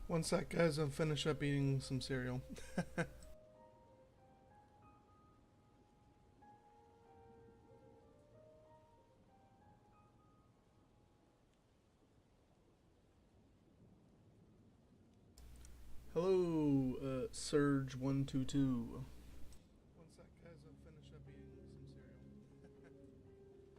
One sec, guys. I'll finish up eating some cereal. Hello, Surge122. One sec, guys. I'll finish up eating some cereal. Surge122.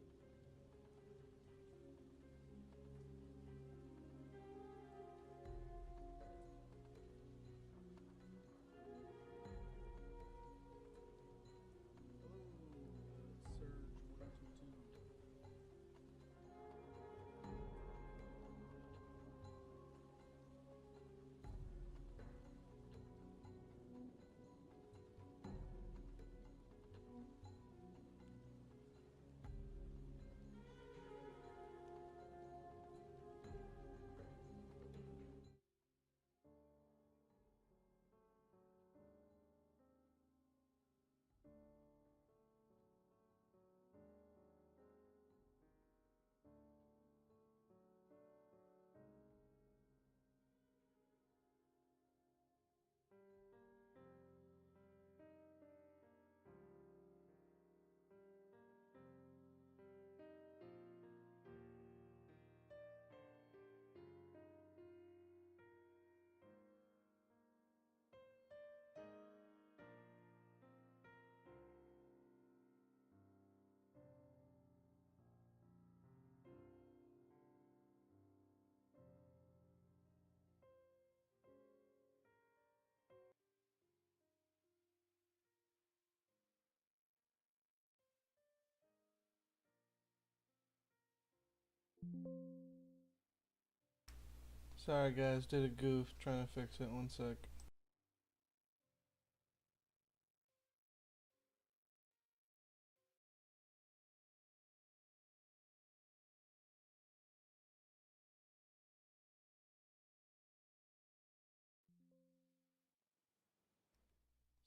Sorry, guys. Did a goof. Trying to fix it. One sec.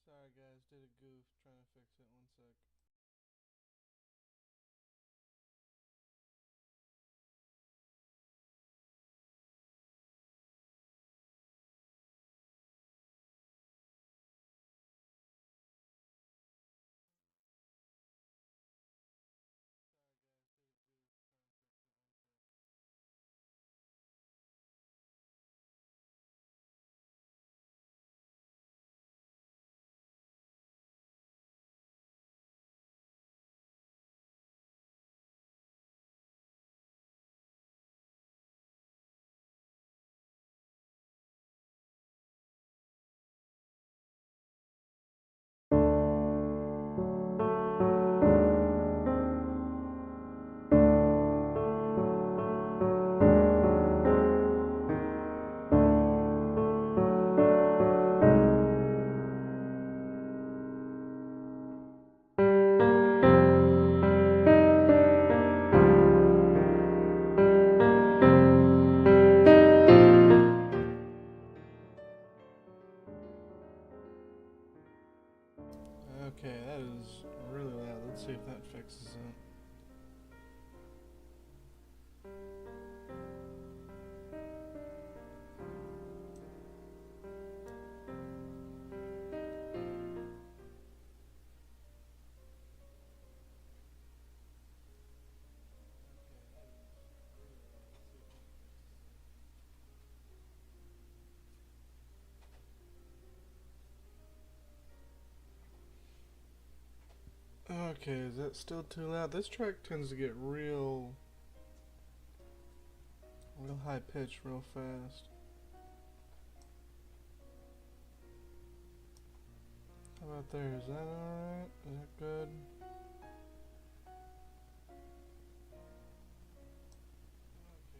Sorry, guys. Did a goof. Trying to fix it. One sec. Okay, that is really loud. Let's see if that fixes it. Okay, is that still too loud? This track tends to get real high pitched real fast. How about there? Is that alright? Is that good?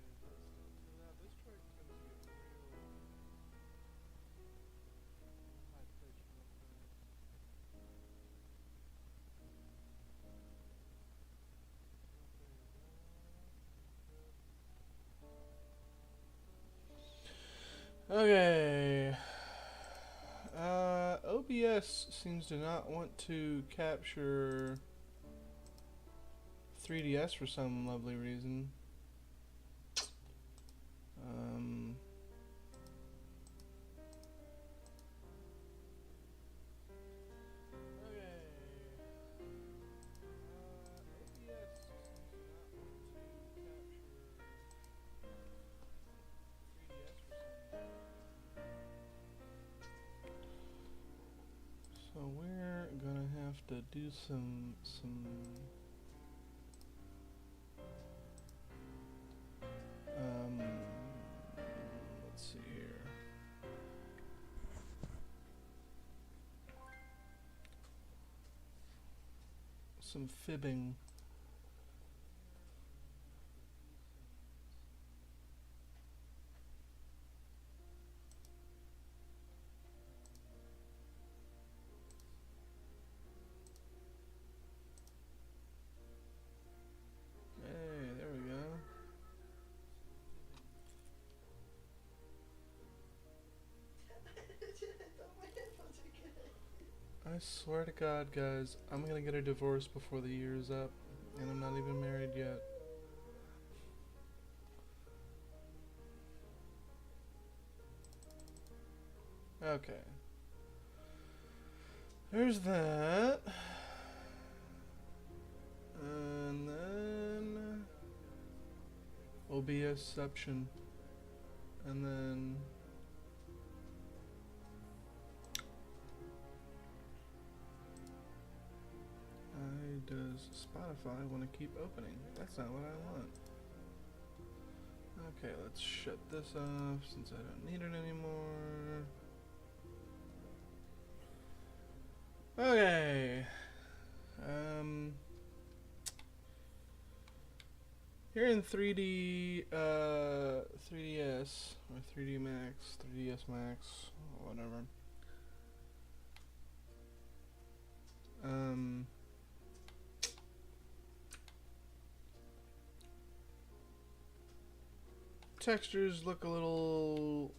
Okay, is that still too loud? This track tends to get real high pitched real fast. Okay. OBS seems to not want to capture 3DS for some lovely reason. So we're gonna have to do some let's see here. Some fibbing. Hey, there we go. I swear to God, guys, I'm gonna get a divorce before the year's up, and I'm not even married yet. Okay. There's that. And then OBSception. And then why does Spotify want to keep opening? That's not what I want. Okay, let's shut this off since I don't need it anymore. Okay. Here in 3D, 3DS or 3D Max, 3DS Max, whatever. Textures look a little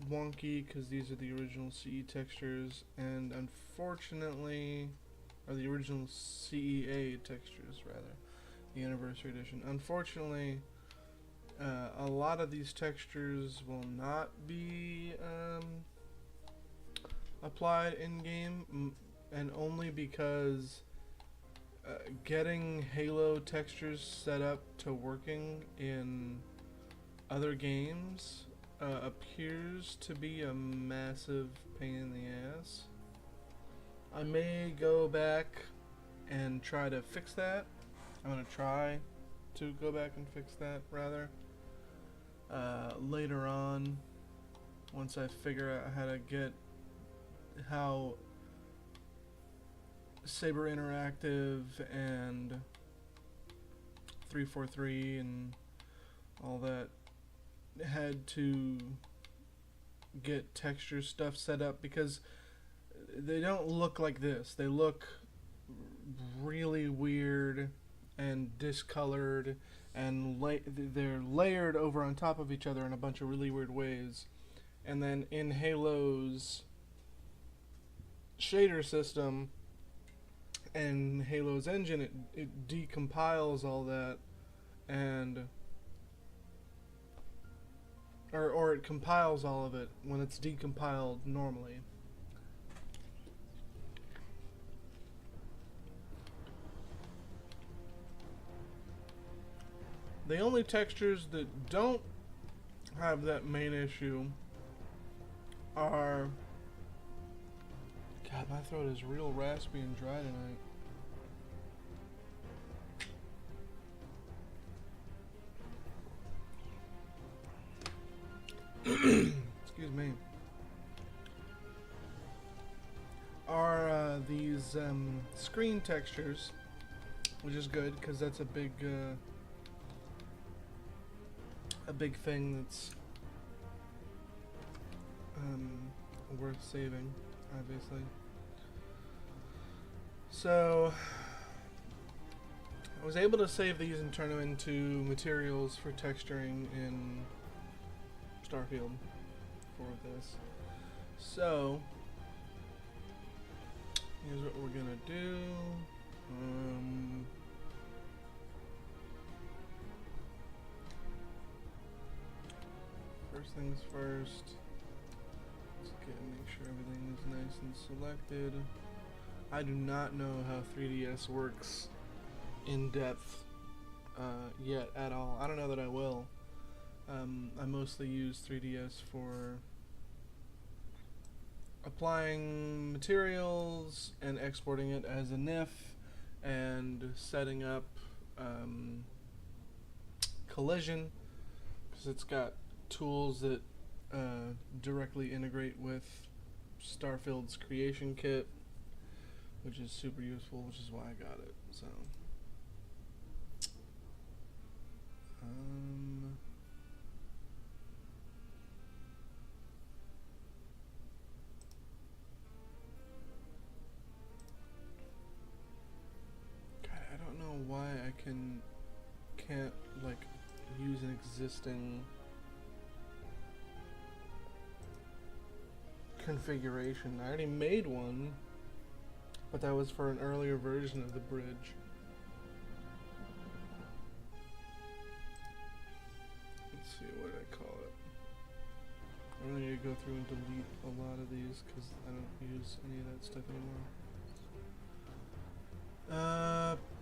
wonky because these are the original CE textures, and unfortunately, or the original CEA textures rather, the Anniversary Edition. Unfortunately, a lot of these textures will not be applied in game, and only because getting Halo textures set up to working in other games appears to be a massive pain in the ass. I may go back and try to fix that. I'm gonna try to go back and fix that rather later on, once I figure out how to get how Saber Interactive and 343 and all that had to get texture stuff set up, because they don't look like this. They look really weird and discolored, and they're layered over on top of each other in a bunch of really weird ways. And then in Halo's shader system and Halo's engine, it decompiles all that, and or it compiles all of it when it's decompiled normally. The only textures that don't have that main issue are... God, my throat is real raspy and dry tonight. Excuse me. Are these screen textures, which is good because that's a big thing that's worth saving, obviously. So I was able to save these and turn them into materials for texturing in Starfield for this. So here's what we're gonna do. First things first, let's make sure everything is nice and selected. I do not know how 3DS works in depth yet at all. I don't know that I will. I mostly use 3DS for applying materials and exporting it as a NIF and setting up collision, because it's got tools that directly integrate with Starfield's creation kit, which is super useful, which is why I got it. So God, I don't know why I can't like use an existing configuration. I already made one, but that was for an earlier version of the bridge. Let's see, what did I call it? I'm gonna need to go through and delete a lot of these because I don't use any of that stuff anymore.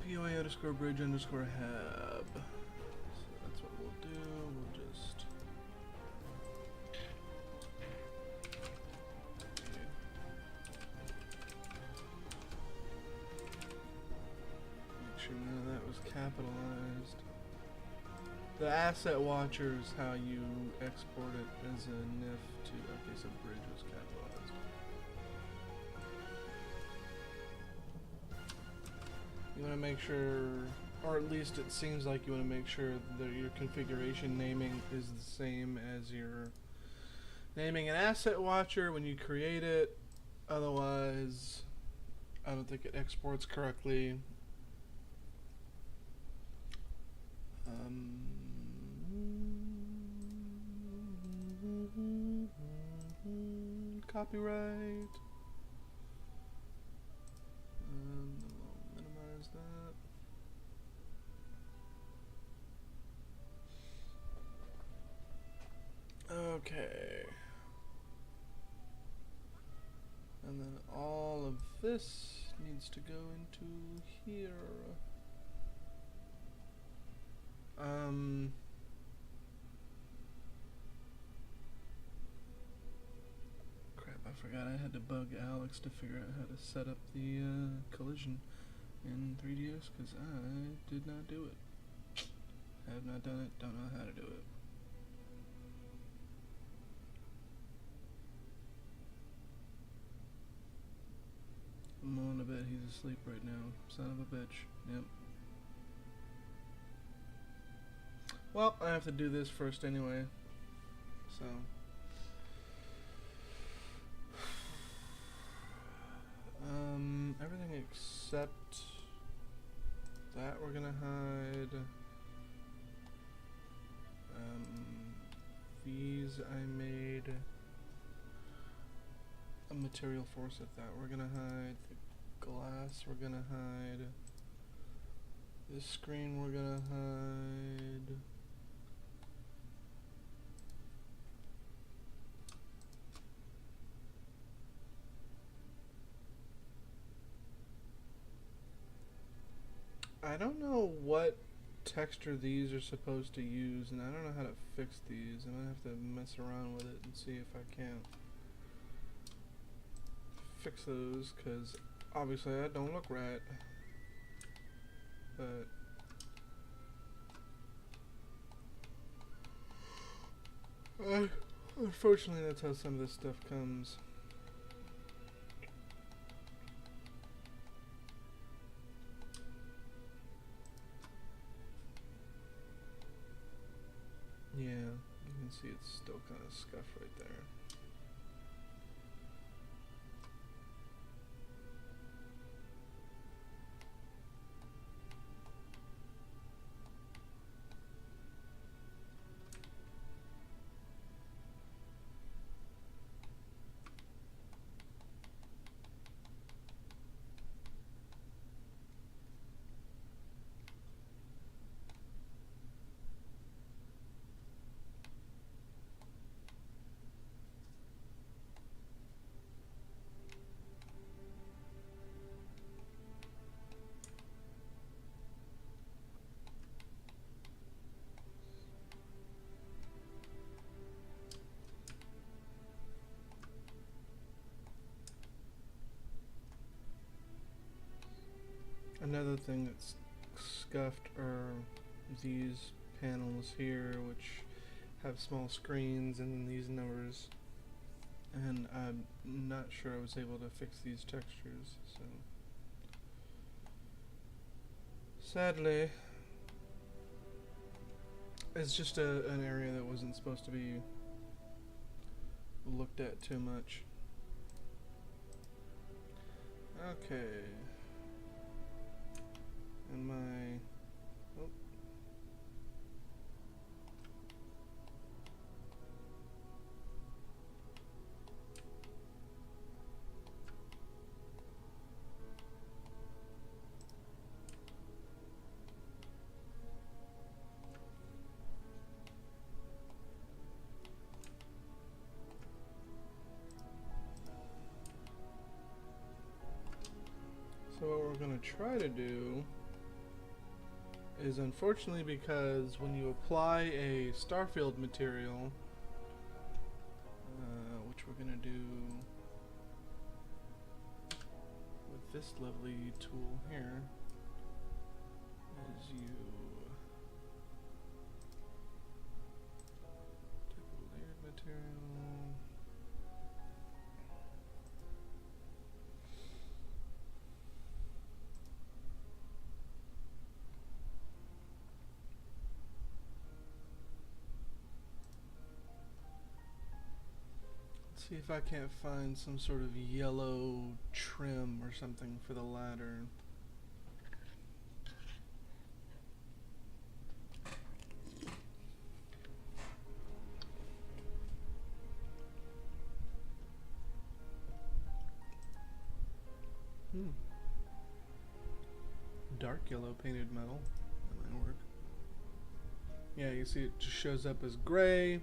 POA underscore bridge underscore hab. So that's what we'll do. We'll just make sure none of that was capitalized. The asset watcher is how you export it as a NIF to. Okay, so bridge was capitalized. You want to make sure, or at least it seems like you want to make sure that your configuration naming is the same as your naming an asset watcher when you create it. Otherwise, I don't think it exports correctly. Copyright. And we'll minimize that. Okay. And then all of this needs to go into here. Crap, I forgot I had to bug Alex to figure out how to set up the collision in 3DS, because I did not do it. Have not done it, don't know how to do it. I'm on to bet he's asleep right now. Son of a bitch. Yep. Well, I have to do this first anyway. So. Everything except that we're gonna hide. These I made a material force at that. We're gonna hide the glass. We're gonna hide this screen. We're gonna hide. I don't know what texture these are supposed to use, and I don't know how to fix these. I'm gonna have to mess around with it and see if I can't fix those, because obviously I don't look right. But unfortunately that's how some of this stuff comes. Yeah, you can see it's still kind of scuffed right there. Another thing that's scuffed are these panels here, which have small screens and these numbers. And I'm not sure I was able to fix these textures, so sadly, it's just an area that wasn't supposed to be looked at too much. Okay. And my... Oh. So what we're going to try to do is, unfortunately, because when you apply a Starfield material, which we're going to do with this lovely tool here, is you take a layered material. See if I can't find some sort of yellow trim or something for the ladder. Dark yellow painted metal. That might work. Yeah, you see it just shows up as gray.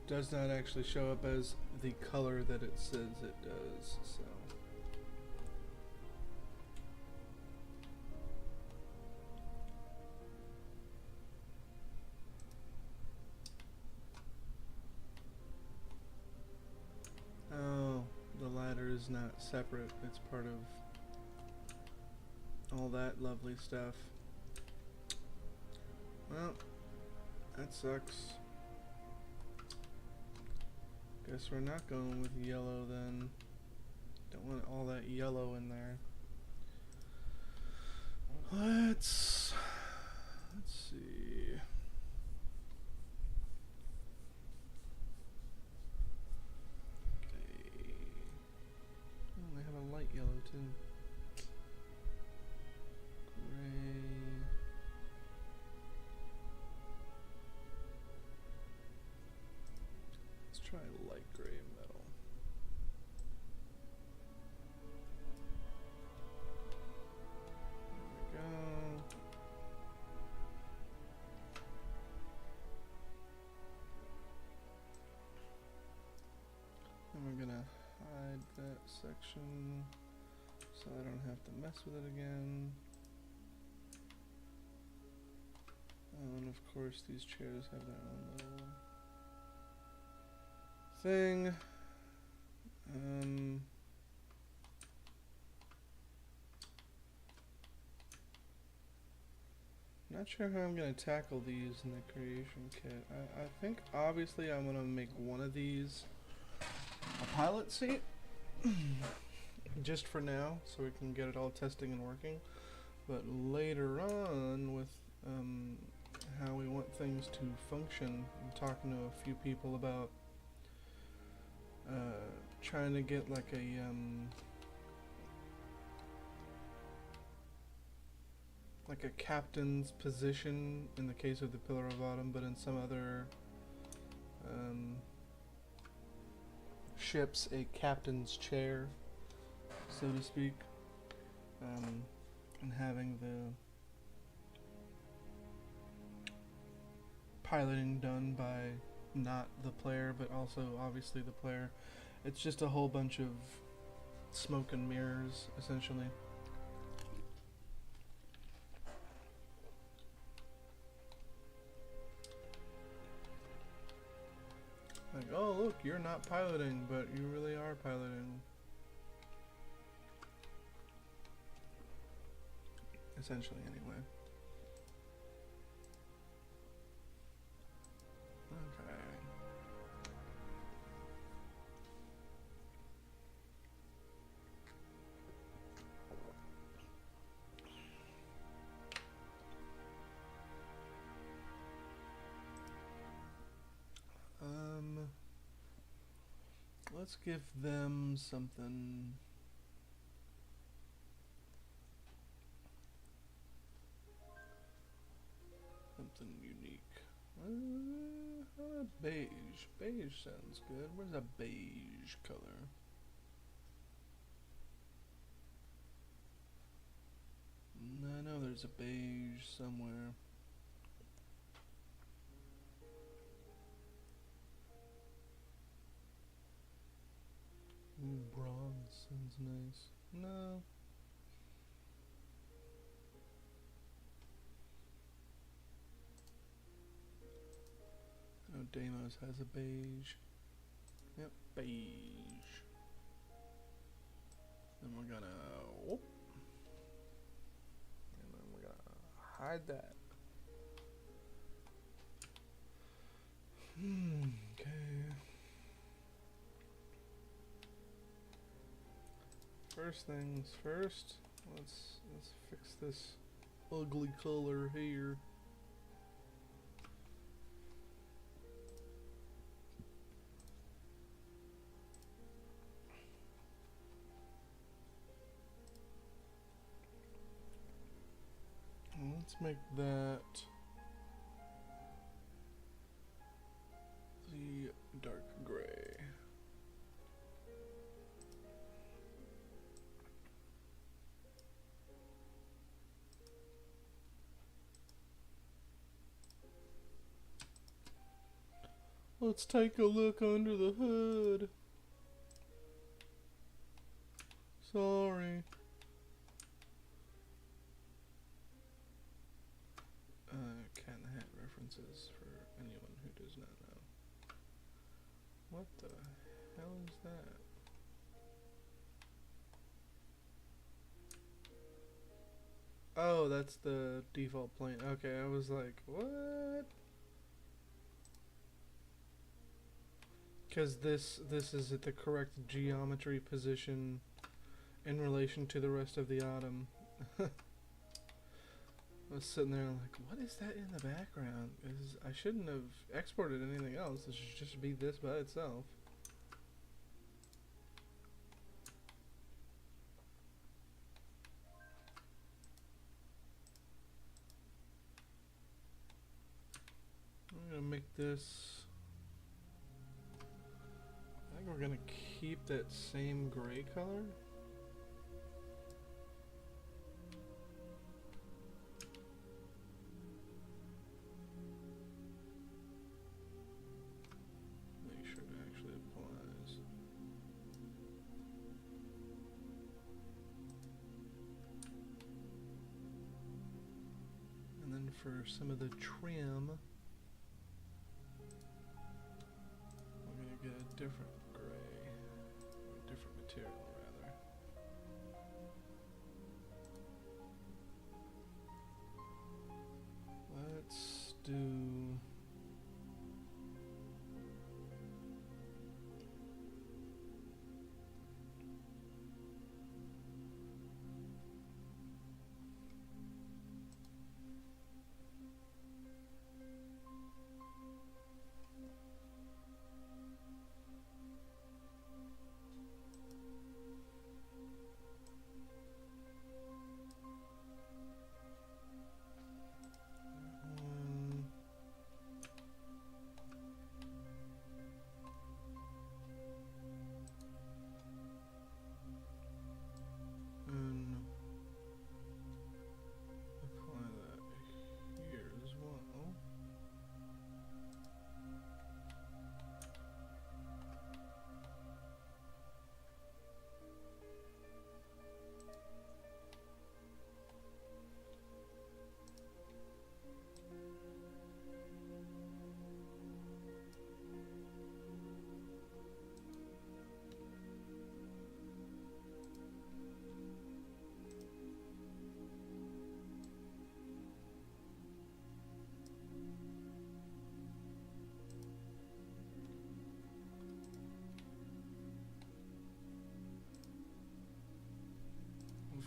Does not actually show up as the color that it says it does, so. Oh, the ladder is not separate. It's part of all that lovely stuff. Well, that sucks. Guess we're not going with yellow then. Don't want all that yellow in there. Let's see. Okay. Oh, they have a light yellow too. Gray. Let's try light gray metal. There we go. And we're gonna hide that section so I don't have to mess with it again. And of course these chairs have their own little thing. Not sure how I'm gonna tackle these in the creation kit. I think obviously I'm gonna make one of these a pilot seat just for now so we can get it all testing and working, but later on with how we want things to function, I'm talking to a few people about trying to get like a captain's position in the case of the Pillar of Autumn, but in some other ships, a captain's chair, so to speak, and having the piloting done by not the player, but also obviously the player. It's just a whole bunch of smoke and mirrors, essentially. Like, oh look, you're not piloting, but you really are piloting. essentially, anyway. Okay. Let's give them something. Something unique. Beige. Beige sounds good. Where's a beige color? I know there's a beige somewhere. Ooh, bronze sounds nice. No. Oh, Deimos has a beige. Yep, beige. Then we're gonna whoop. And then we're gonna hide that. Okay. First things first. Let's fix this ugly color here. Let's make that the dark gray. Let's take a look under the hood. Sorry. Cat in the Hat references for anyone who does not know. What the hell is that? Oh, that's the default plane. Okay, I was like, what? Because this is at the correct geometry position in relation to the rest of the Autumn. I was sitting there like, what is that in the background? I shouldn't have exported anything else. It should just be this by itself. I'm gonna make this. I think we're gonna keep that same gray color. Make sure it actually applies. And then for some of the trim, we're gonna get a different gray, or a different material rather. Let's do.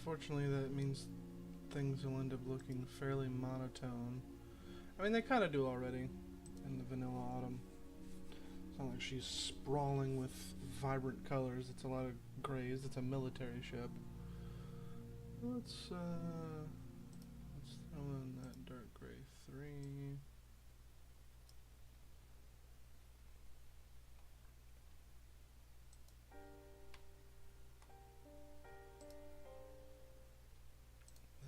unfortunately, that means things will end up looking fairly monotone. I mean, they kind of do already in the Vanilla Autumn. It's not like she's sprawling with vibrant colors. It's a lot of grays. It's a military ship. Let's throw in that dark gray 3.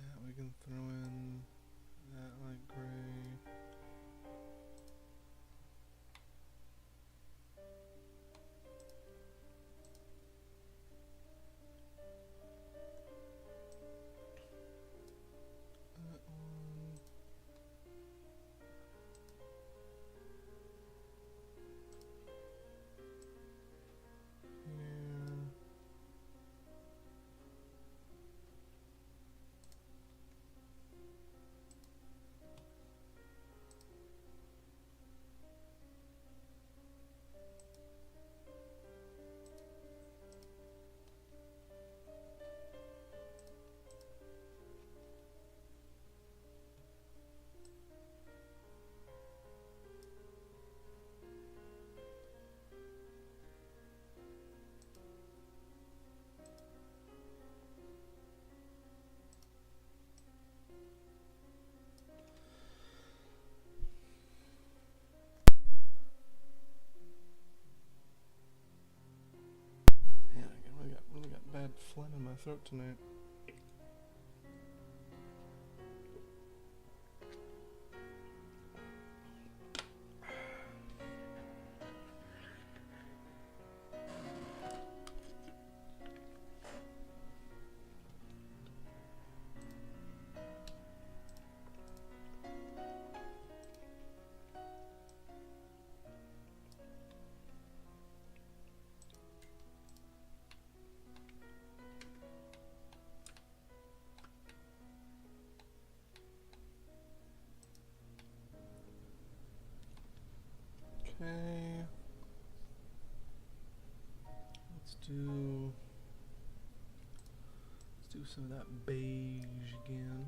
That we can throw in that light gray. That one. Here. Yeah, I really got bad phlegm in my throat tonight. Okay. Let's do some of that beige again.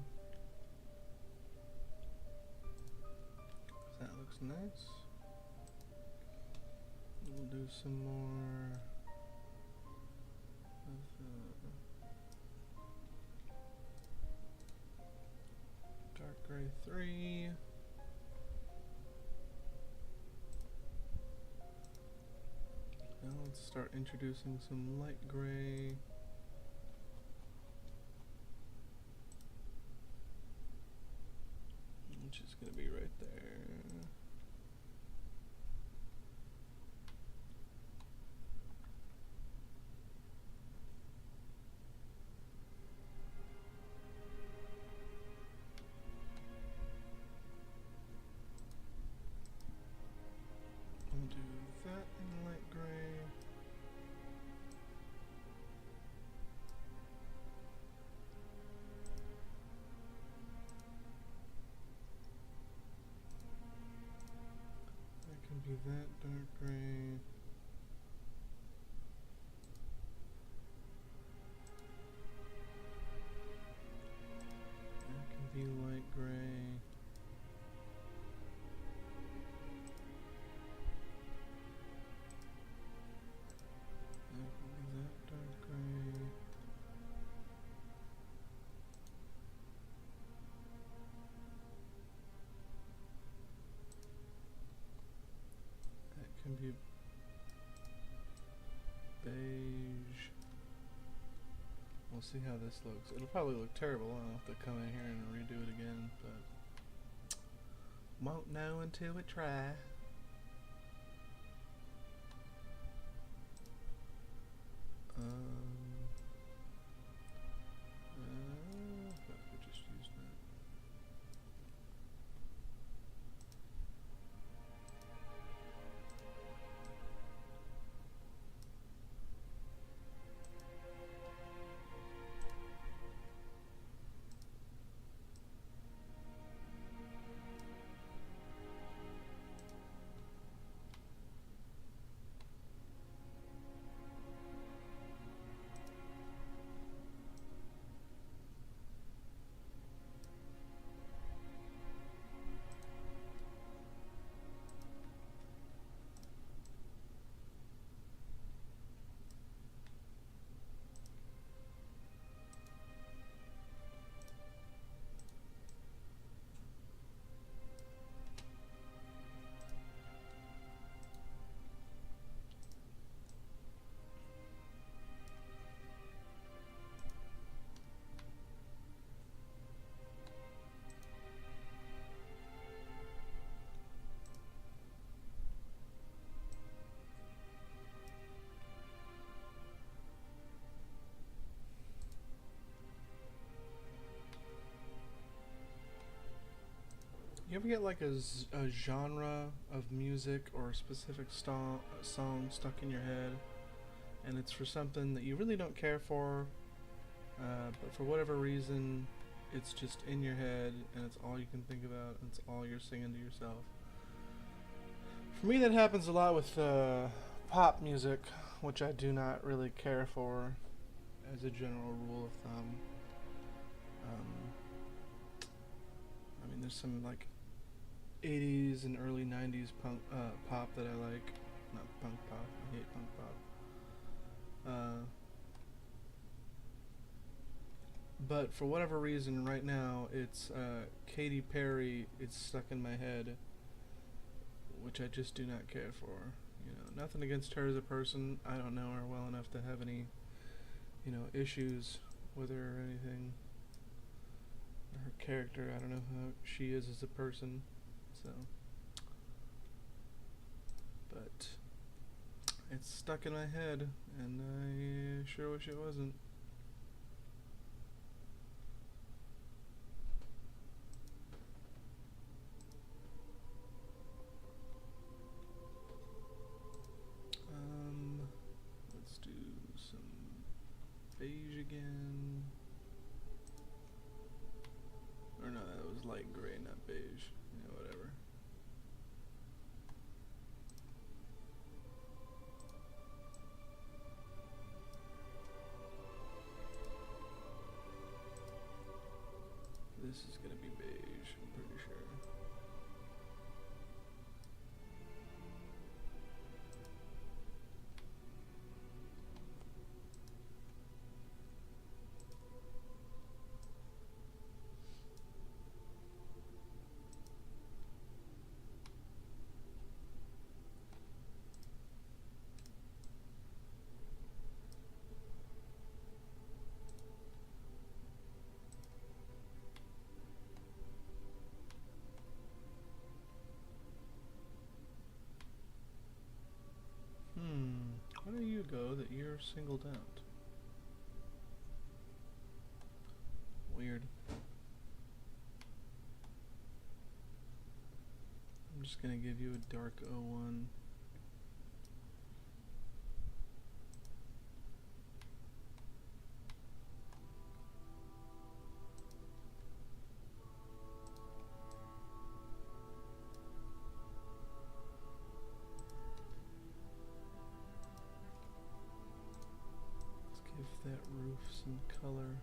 That looks nice. We'll do some more of the dark gray 3. Now let's start introducing some light gray. Which is going to be right there. We'll do that in light gray. That can be that dark gray. That can be light gray. That can be that dark gray. That can be beige. We'll see how this looks. It'll probably look terrible. I'll have to come in here and redo it again, but won't know until we try. But we just use that. You ever get like a genre of music or a specific song stuck in your head, and it's for something that you really don't care for, but for whatever reason, it's just in your head, and it's all you can think about, and it's all you're singing to yourself. For me, that happens a lot with pop music, which I do not really care for, as a general rule of thumb. Um, I mean, there's some like 80s and early 90s pop that I like. Not punk pop. I hate punk pop. But for whatever reason, right now, it's Katy Perry. It's stuck in my head, which I just do not care for. You know, nothing against her as a person. I don't know her well enough to have any, issues with her or anything. Her character, I don't know how she is as a person. So, but it's stuck in my head, and I sure wish it wasn't. Let's do some beige again. Or no, that was light gray, not beige. Yeah, whatever. This is gonna be beige, I'm pretty sure. Where do you go that you're singled out? Weird. I'm just gonna give you a dark 01. Give that roof some color.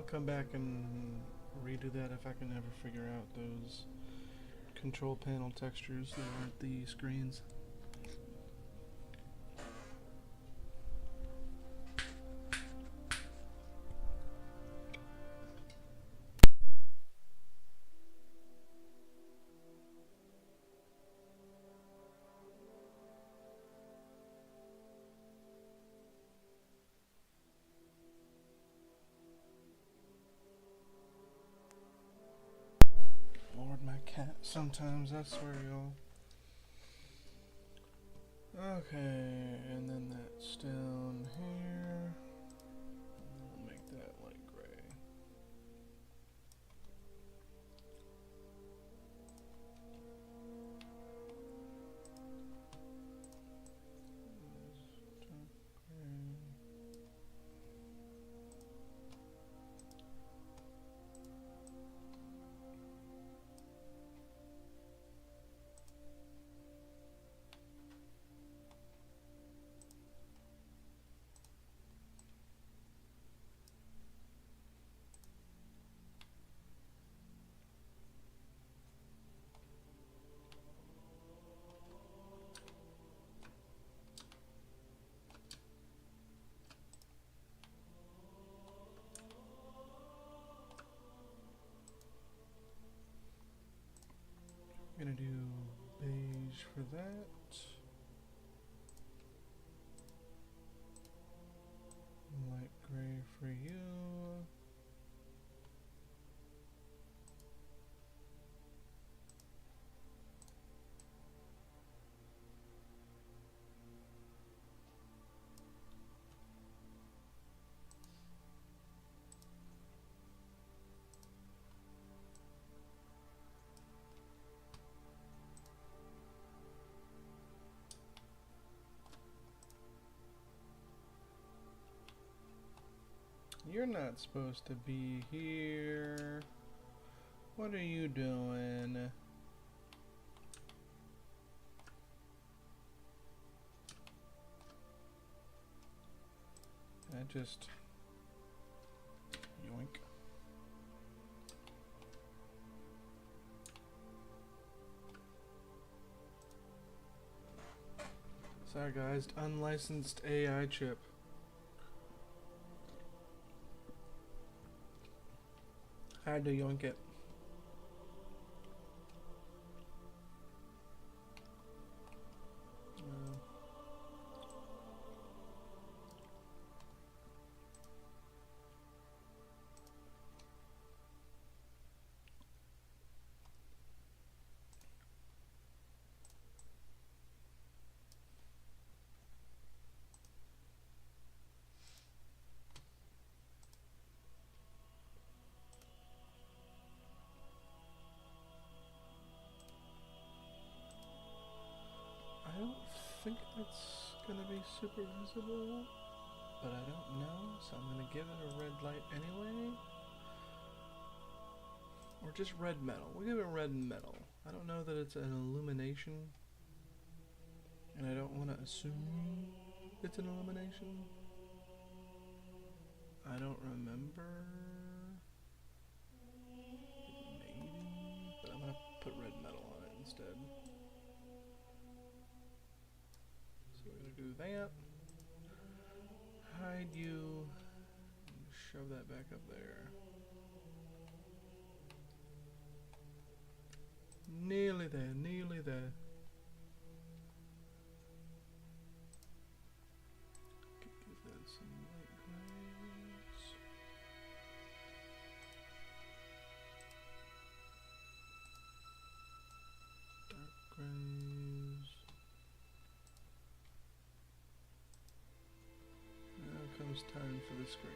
come back and redo that if I can ever figure out those control panel textures that aren't the screens. Lord, my cat sometimes, I swear, y'all. Okay, and then that's down here. I'll make that light gray. I'm gonna do beige for that. Light gray for you. You're not supposed to be here. What are you doing? I just yoink. Sorry guys, unlicensed AI chip. Had to yoink it. I don't think that's gonna be super visible, but I don't know, so I'm gonna give it a red light anyway. Or just red metal. We'll give it red metal. I don't know that it's an illumination, and I don't want to assume it's an illumination. I don't remember. Maybe, but I'm gonna put red metal on it instead. So we're gonna do that. Hide you. And shove that back up there. Nearly there, nearly there. Give that some light grays. Dark grays. Now comes time for the screens.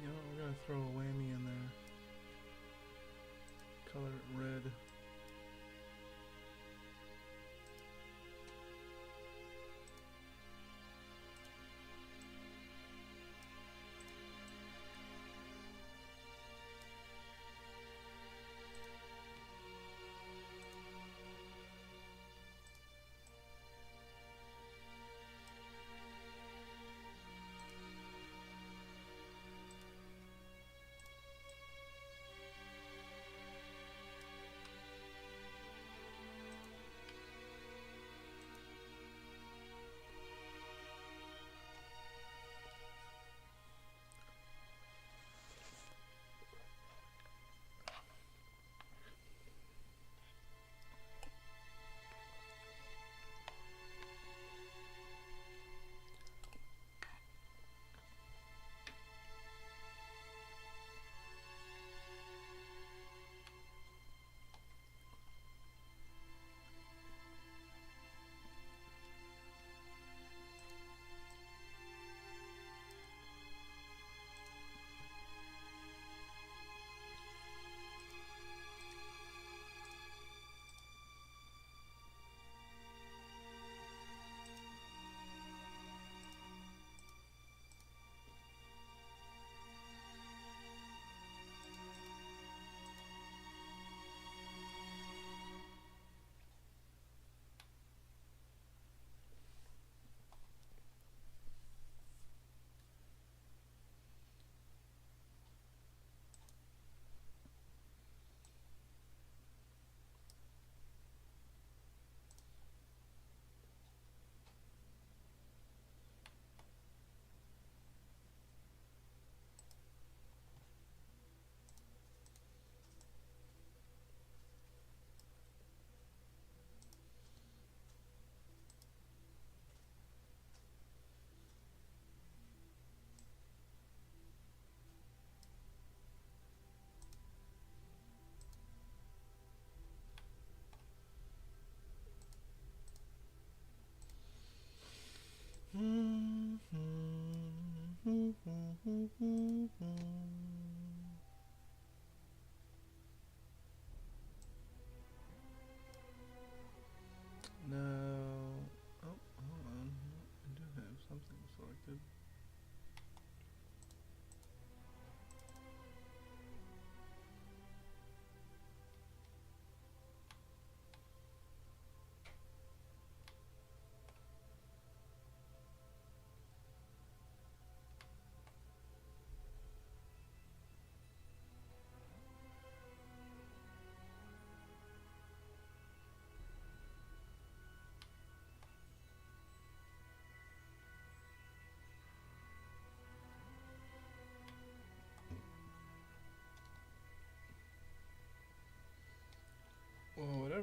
You know, we're gonna throw a whammy in there. Color it red.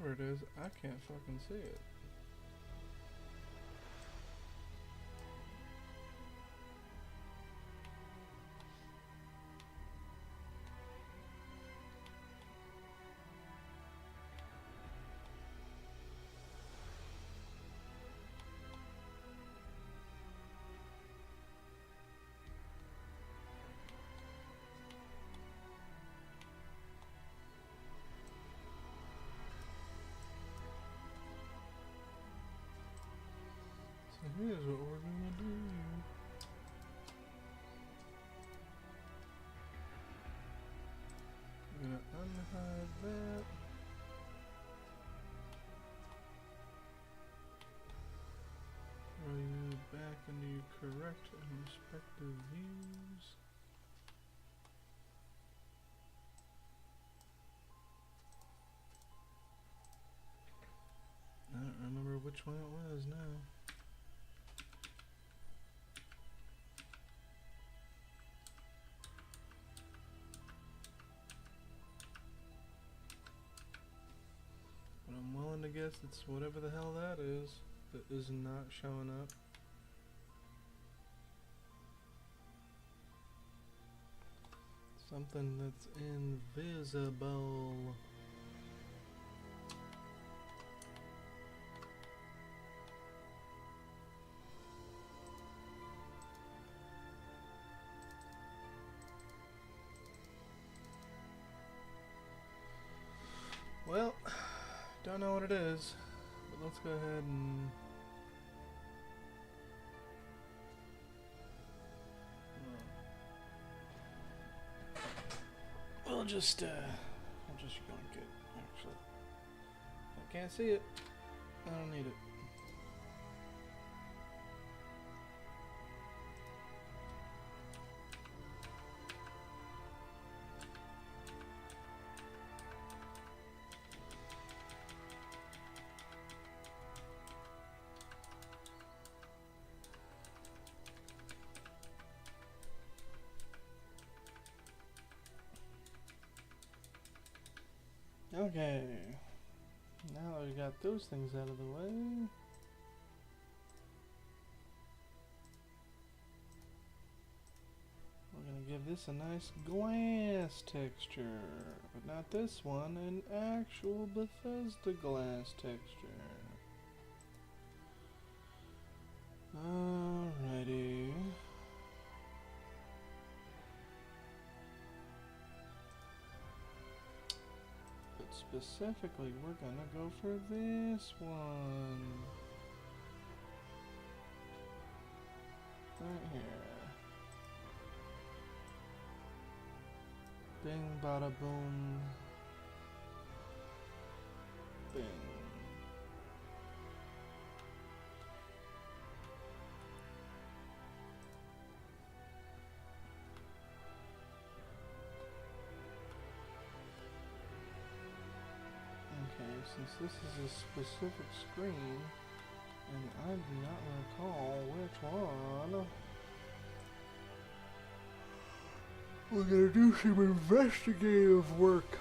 whatever it is, I can't fucking see it. So here's what we're gonna do. I'm gonna unhide that. Throw you back into your correct and respective views. I don't remember which one it was now. But I'm willing to guess it's whatever the hell that is not showing up. Something that's invisible. Well, don't know what it is, but let's go ahead and I'll just yoink it, actually. I can't see it. I don't need it. Okay. Now that we got those things out of the way. We're gonna give this a nice glass texture. But not this one, an actual Bethesda glass texture. Alrighty. But specifically, we're gonna go for this one. Right here. Bing, bada, boom. Bing. Okay, since this is a specific screen, and I do not recall which one, we're gonna do some investigative work.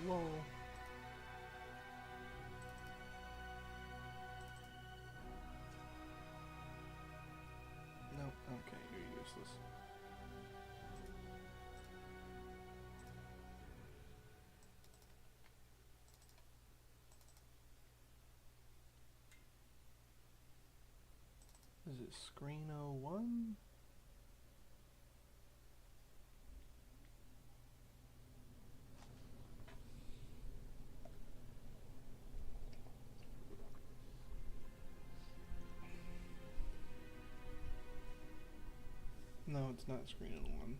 Whoa. Nope, okay, you're useless. Is it screen 01? No, it's not screen 01.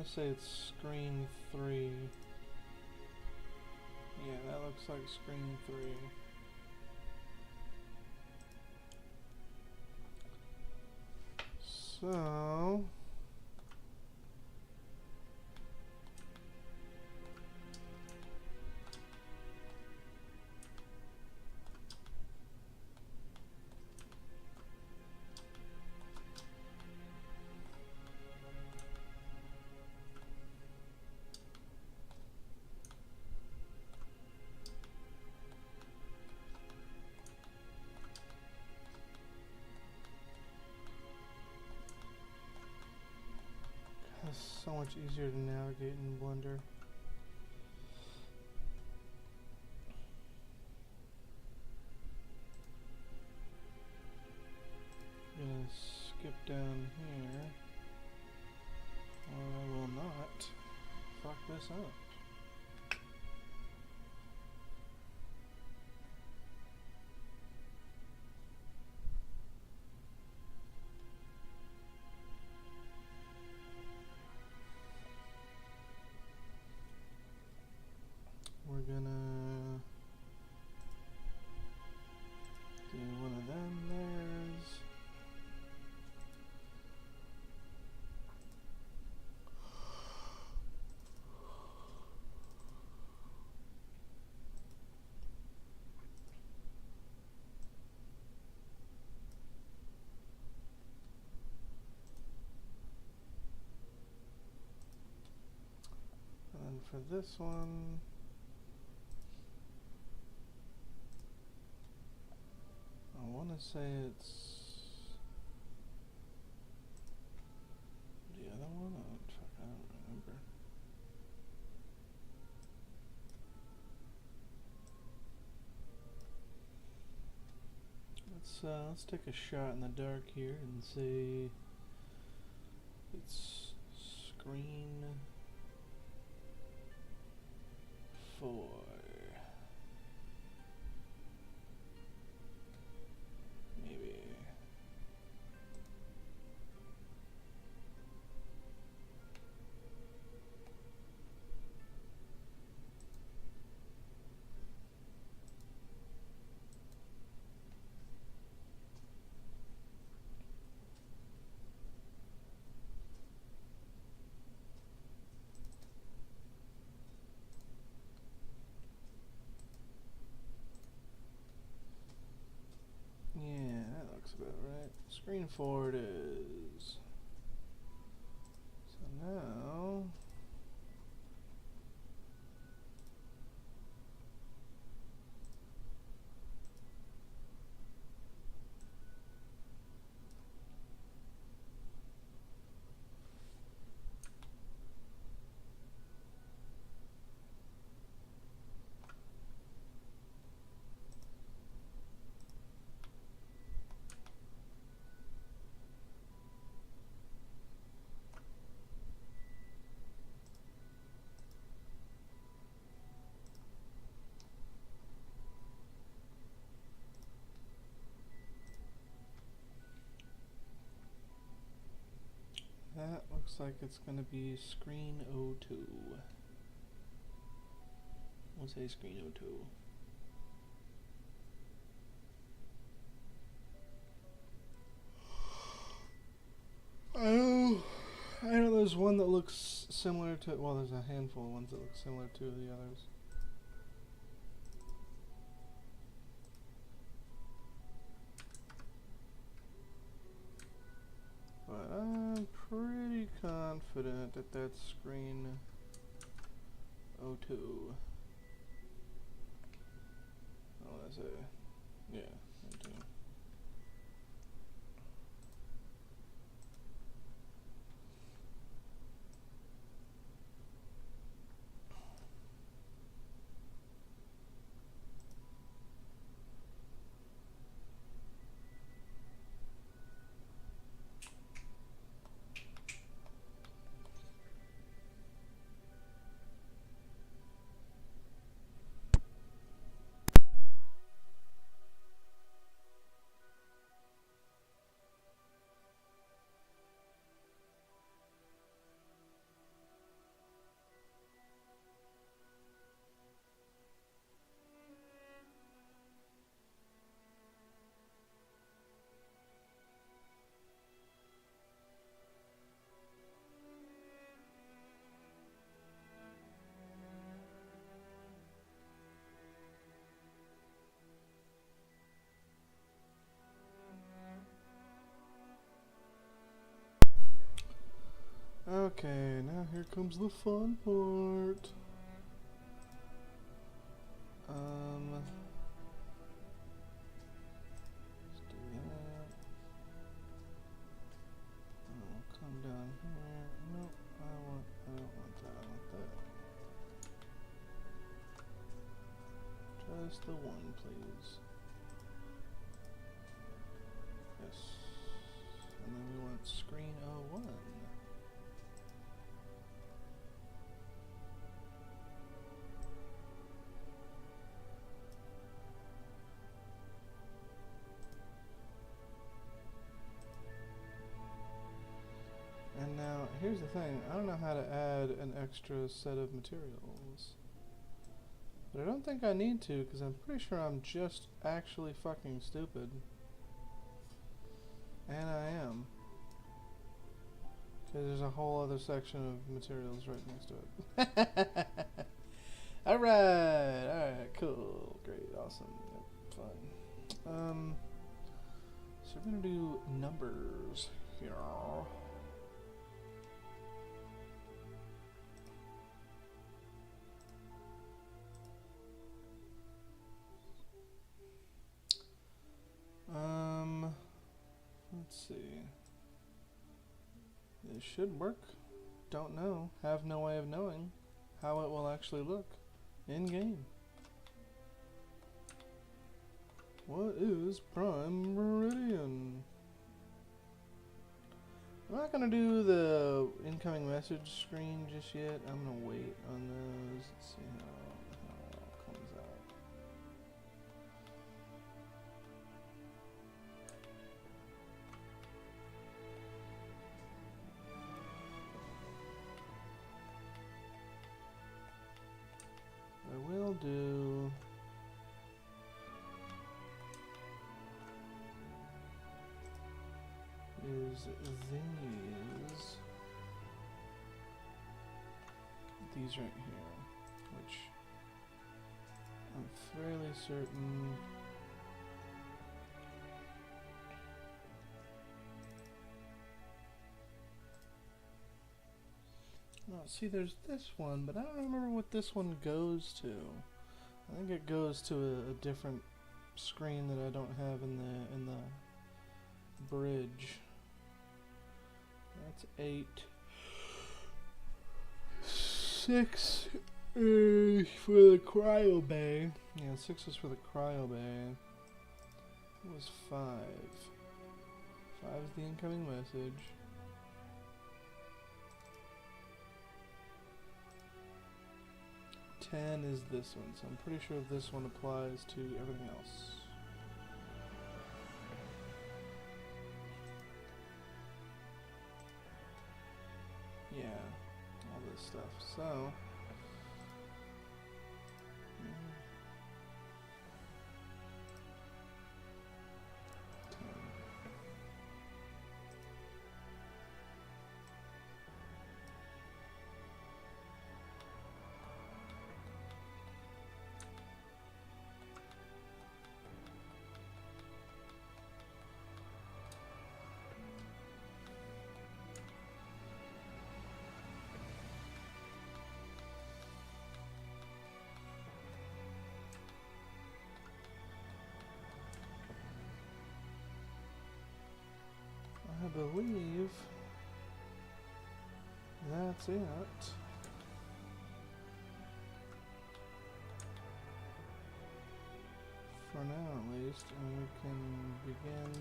to say it's screen 3. Yeah, that looks like screen 3. So it's so much easier to navigate in Blender. I'm gonna skip down here, or I will not fuck this up. We're gonna do one of them there's. And then for this one, I want to say it's the other one. Oh, fuck, I don't remember. Let's take a shot in the dark here and say it's screen 4. Maybe. Yeah, that looks about right. Screen 4 it is. So now that looks like it's gonna be screen 02. We'll say screen 02. I know there's one that looks similar to, well, there's a handful of ones that look similar to the others. But I'm pretty confident that that's screen 02. Oh, that's a, yeah, 02. Okay, now here comes the fun part. Let's do that. I'll come down here. Nope, I don't want that, I want that. Just the one, please. Yes. And then we want screen 01. And now, here's the thing. I don't know how to add an extra set of materials. But I don't think I need to, because I'm pretty sure I'm just actually fucking stupid. And I am. Because there's a whole other section of materials right next to it. Alright, cool, great, awesome, yep, fine. So we're gonna do numbers here. Let's see. This should work. Don't know. Have no way of knowing how it will actually look in game. What is Prime Meridian? I'm not gonna do the incoming message screen just yet. I'm gonna wait on those. Let's see how it comes out. I will do is these right here, which I'm fairly certain see there's this one, but I don't remember what this one goes to. I think it goes to a different screen that I don't have in the bridge. That's 8. 6 is for the cryo bay. Yeah, 6 is for the cryo bay. It was 5. 5 is the incoming message. 10 is this one, so I'm pretty sure this one applies to everything else. Yeah, all this stuff. So, I believe that's it. For now, at least, and we can begin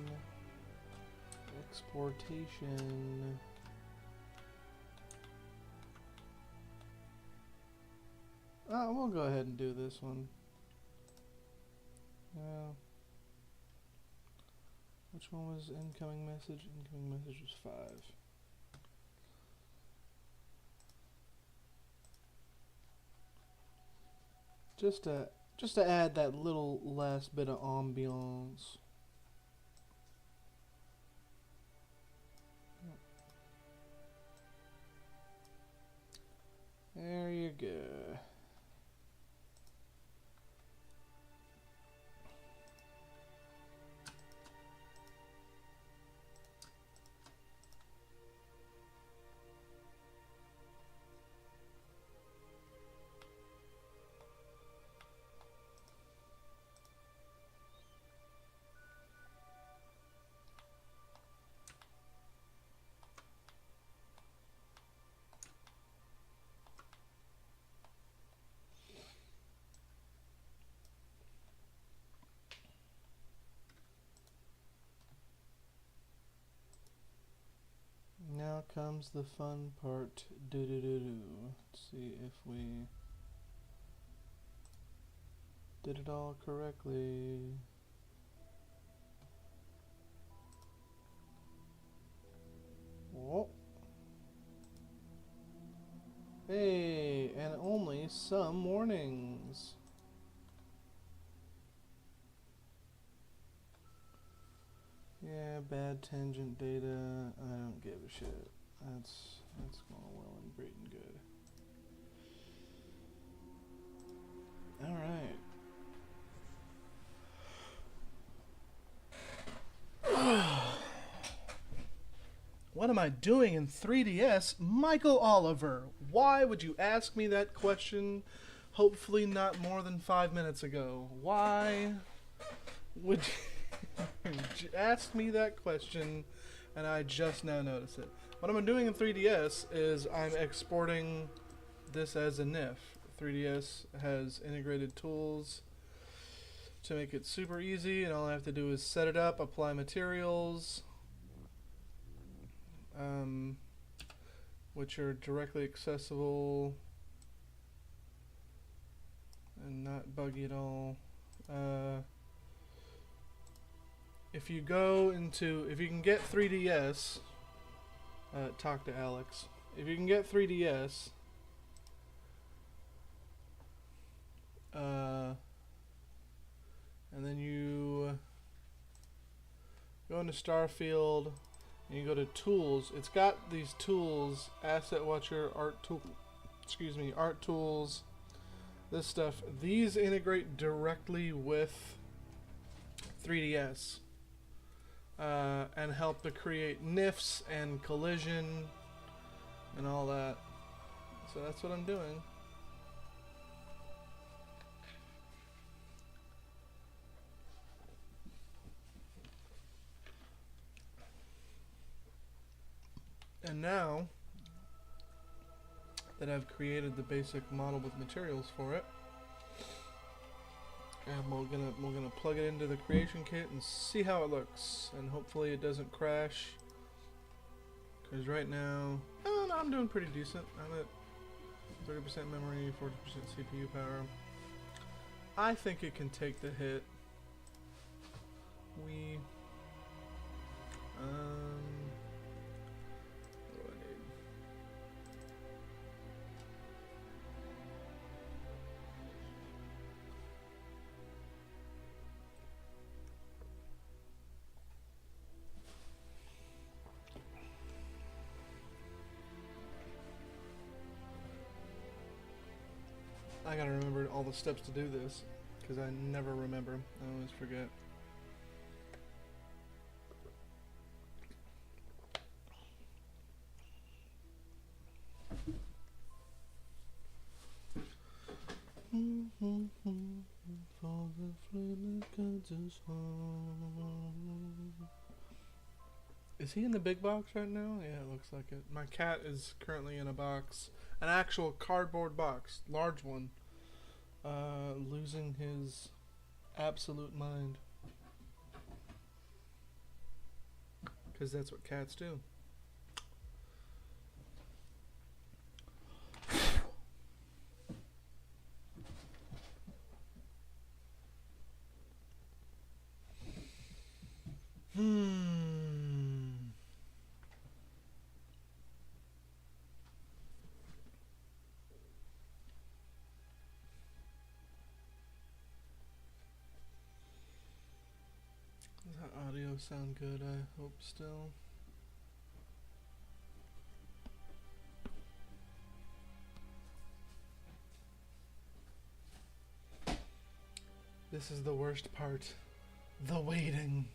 exportation. We'll go ahead and do this one. Which one was incoming message? Incoming message was 5. Just to add that little last bit of ambiance. There you go. comes the fun part. Do-do-do-do. Let's see if we did it all correctly. Whoa. Hey, and only some warnings. Yeah, bad tangent data. I don't give a shit. That's going well and great and good. All right. What am I doing in 3DS? Michael Oliver. Why would you ask me that question? Hopefully not more than 5 minutes ago. Why would you ask me that question and I just now noticed it? What I'm doing in 3DS is I'm exporting this as a NIF. 3DS has integrated tools to make it super easy, and all I have to do is set it up, apply materials, which are directly accessible and not buggy at all. If you can get 3DS, talk to Alex. If you can get 3DS, and then you go into Starfield, and you go to Tools. It's got these tools: Asset Watcher, Art Tools, this stuff. These integrate directly with 3DS and help to create NIFs and collision and all that. So that's what I'm doing. And now that I've created the basic model with materials for it, and we're gonna plug it into the creation kit and see how it looks, and hopefully it doesn't crash. Because right now, I'm doing pretty decent. I'm at 30% memory, 40% CPU power. I think it can take the hit. What do I need? I gotta remember all the steps to do this, because I never remember. I always forget. Is he in the big box right now? Yeah, it looks like it. My cat is currently in a box. An actual cardboard box. Large one. Losing his absolute mind. Because that's what cats do. Does that audio sound good? I hope still. This is the worst part. The waiting.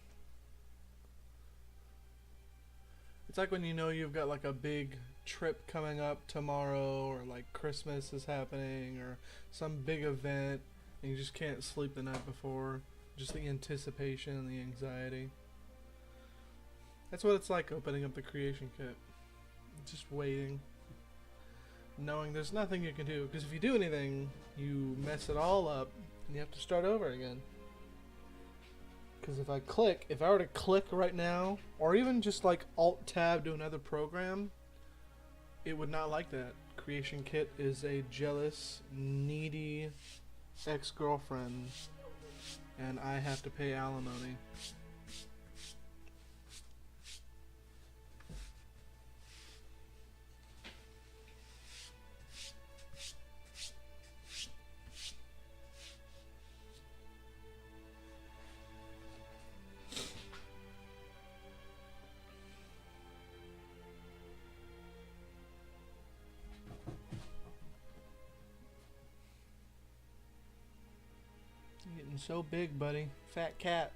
It's like when you know you've got like a big trip coming up tomorrow, or like Christmas is happening, or some big event, and you just can't sleep the night before. Just the anticipation and the anxiety. That's what it's like opening up the creation kit. Just waiting. Knowing there's nothing you can do. Because if you do anything, you mess it all up, and you have to start over again. Because if I were to click right now, or even just like Alt-Tab to another program, It would not like that. Creation Kit is a jealous, needy ex-girlfriend, and I have to pay alimony. You're getting so big, buddy. Fat cat.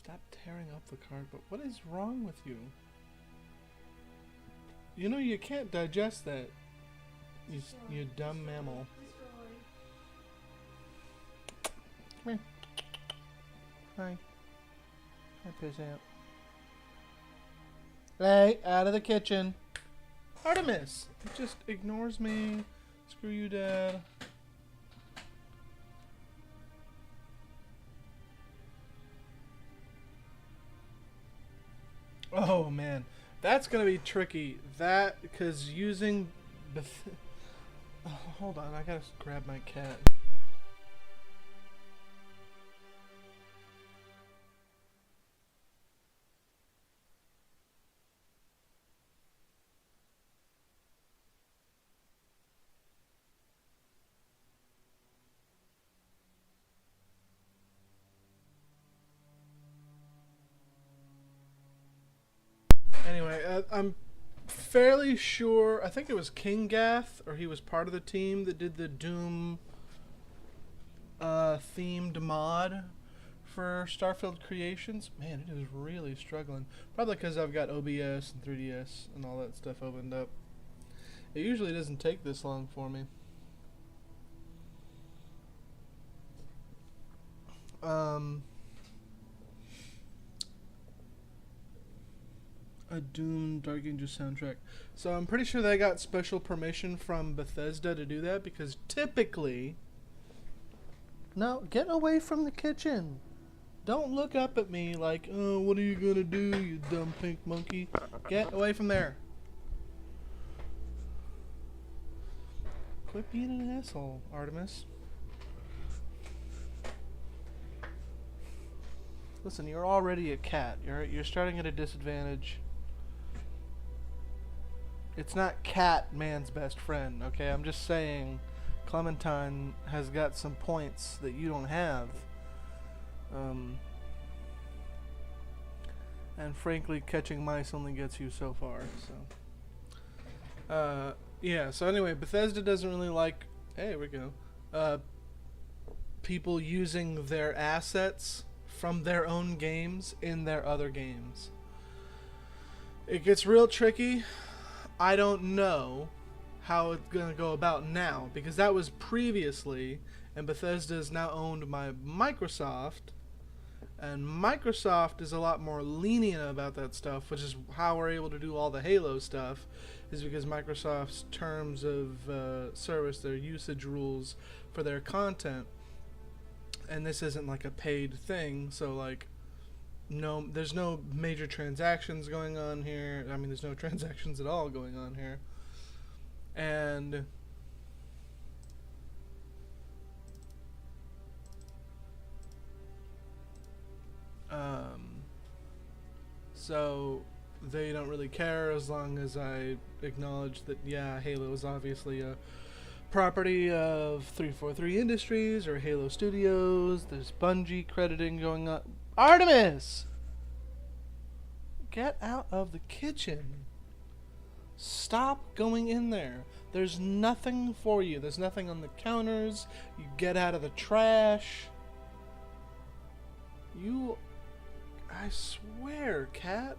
Stop tearing up the card, but what is wrong with you? You know you can't digest that. You dumb mammal. Come here. Hi. Hi, Pissant. Hey, out of the kitchen. Artemis! It just ignores me. Screw you, Dad. Oh, man. That's gonna be tricky. That, because using... Oh, hold on, I gotta grab my cat. Anyway, I'm fairly sure, I think it was King Gath, or he was part of the team that did the Doom themed mod for Starfield Creations. Man, it is really struggling. Probably because I've got OBS and 3DS and all that stuff opened up. It usually doesn't take this long for me. A Doom Dark Ages soundtrack. So I'm pretty sure they got special permission from Bethesda to do that, because typically... No, get away from the kitchen. Don't look up at me like, oh, what are you gonna do, you dumb pink monkey? Get away from there. Quit being an asshole, Artemis. Listen, you're already a cat. You're starting at a disadvantage. It's not cat man's best friend, okay? I'm just saying Clementine has got some points that you don't have. And frankly, catching mice only gets you so far, so. Yeah, so anyway, Bethesda doesn't really like, hey, we go, people using their assets from their own games in their other games. It gets real tricky. I don't know how it's going to go about now, because that was previously, and Bethesda is now owned by Microsoft, and Microsoft is a lot more lenient about that stuff, which is how we're able to do all the Halo stuff, is because Microsoft's terms of service, their usage rules for their content, and this isn't like a paid thing, so like, no, there's no major transactions going on here. I mean, there's no transactions at all going on here. And so they don't really care as long as I acknowledge that, yeah, Halo is obviously a property of 343 Industries or Halo Studios. There's Bungie crediting going on. Artemis! Get out of the kitchen. Stop going in there. There's nothing for you. There's nothing on the counters. You get out of the trash. You... I swear, cat.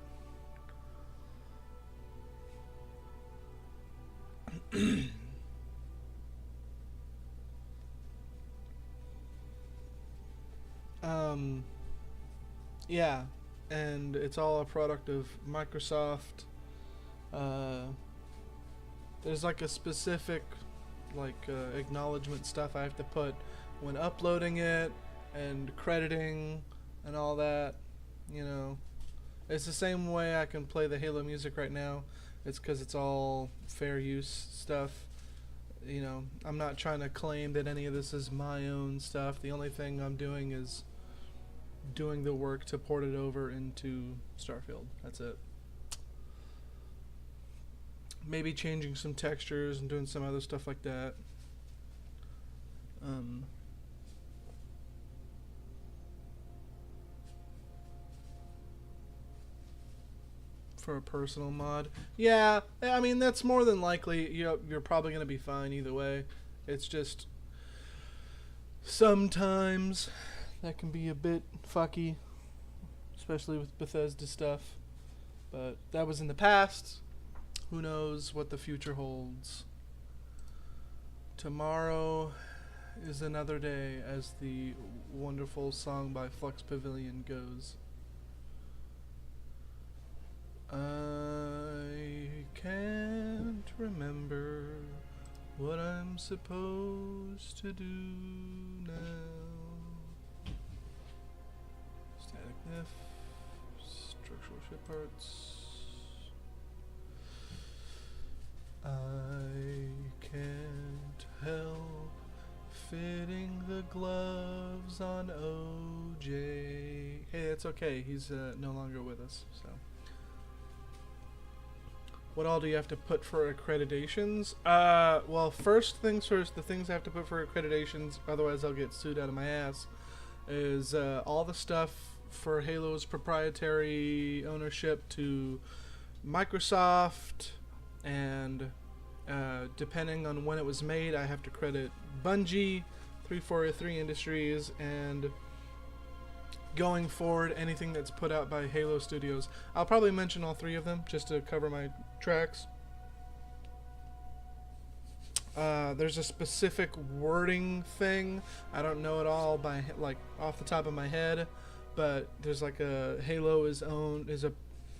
Yeah, and it's all a product of Microsoft. There's like a specific acknowledgement stuff I have to put when uploading it and crediting and all that, you know. It's the same way I can play the Halo music right now. It's because it's all fair use stuff. You know, I'm not trying to claim that any of this is my own stuff. The only thing I'm doing is doing the work to port it over into Starfield. That's it. Maybe changing some textures and doing some other stuff like that. For a personal mod. Yeah, I mean, that's more than likely. You're probably going to be fine either way. It's just sometimes that can be a bit fucky, especially with Bethesda stuff. But that was in the past. Who knows what the future holds. Tomorrow is another day, as the wonderful song by Flux Pavilion goes. I can't remember what I'm supposed to do now. Static Nif, structural ship parts. I can't help fitting the gloves on OJ. Hey, it's okay. He's no longer with us, so. What all do you have to put for accreditations? Well, first things first, the things I have to put for accreditations, otherwise I'll get sued out of my ass, is all the stuff for Halo's proprietary ownership to Microsoft, and depending on when it was made, I have to credit Bungie, 343 Industries, and going forward, anything that's put out by Halo Studios. I'll probably mention all three of them just to cover my tracks. There's a specific wording thing. I don't know it all by like off the top of my head, but there's like a Halo is a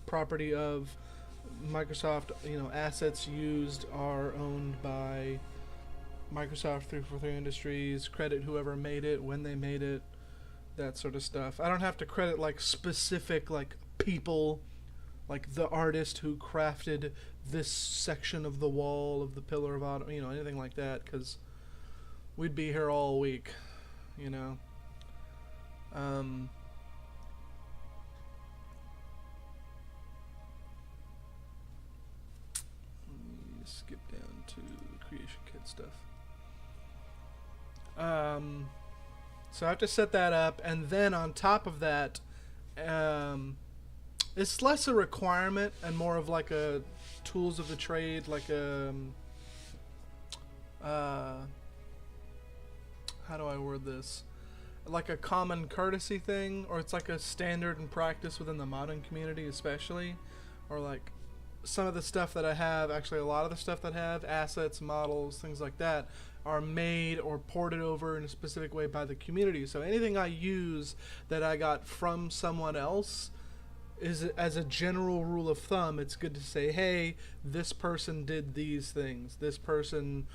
property of Microsoft. You know, assets used are owned by Microsoft 343 Industries. Credit whoever made it, when they made it, that sort of stuff. I don't have to credit like specific like people, like the artist who crafted this section of the wall of the Pillar of Autumn, you know, anything like that, because we'd be here all week, you know. Let me skip down to the creation kit stuff. So I have to set that up, and then on top of that, it's less a requirement and more of like a tools of the trade, like a how do I word this? Like a common courtesy thing, or it's like a standard and practice within the modding community especially, or like some of the stuff that I have, actually a lot of the stuff that I have, assets, models, things like that, are made or ported over in a specific way by the community. So anything I use that I got from someone else is, as a general rule of thumb, it's good to say, hey, this person did these things. This person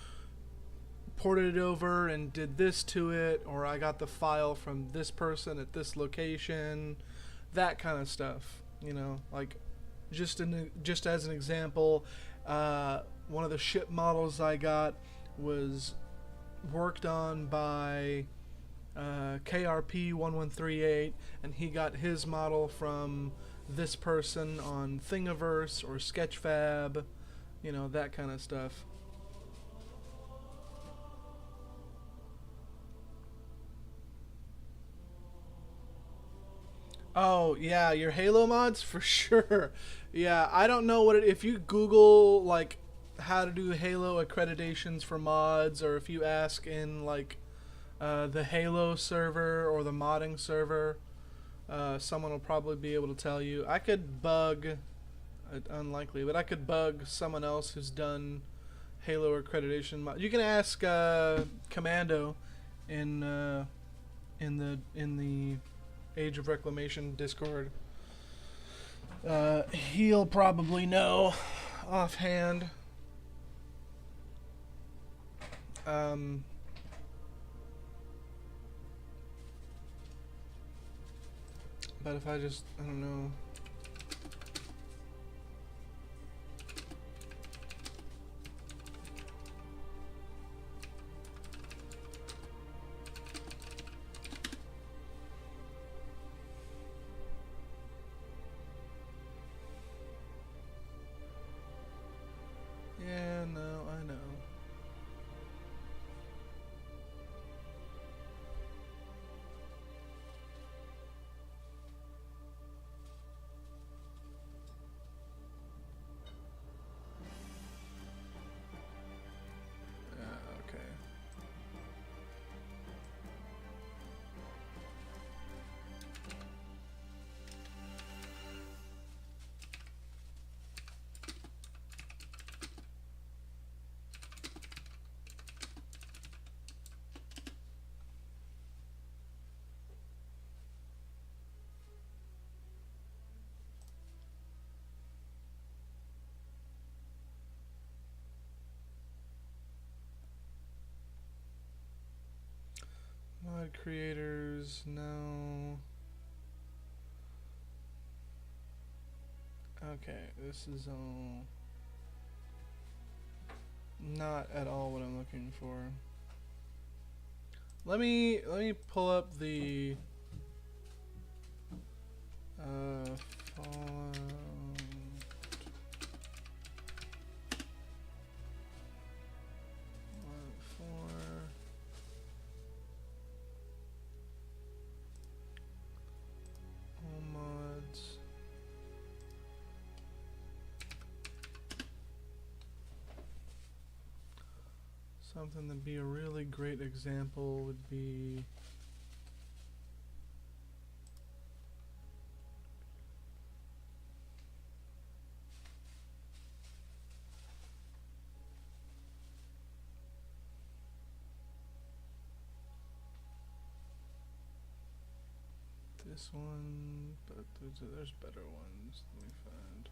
ported it over and did this to it, or I got the file from this person at this location, that kind of stuff, you know, like just as an example, one of the ship models I got was worked on by KRP 1138, and he got his model from this person on Thingiverse or Sketchfab, you know, that kind of stuff. Oh yeah, your Halo mods for sure. Yeah, I don't know what it, if you Google like how to do Halo accreditations for mods, or if you ask in like the Halo server or the modding server, someone will probably be able to tell you. I could bug, unlikely, but I could bug someone else who's done Halo accreditation mod. You can ask Commando in the Age of Reclamation Discord. He'll probably know offhand. But if I don't know. Mod creators, no. Okay, this is all not at all what I'm looking for. Let me pull up the font for all mods. Something that'd be a really great example would be this one, but there's better ones. Let me find.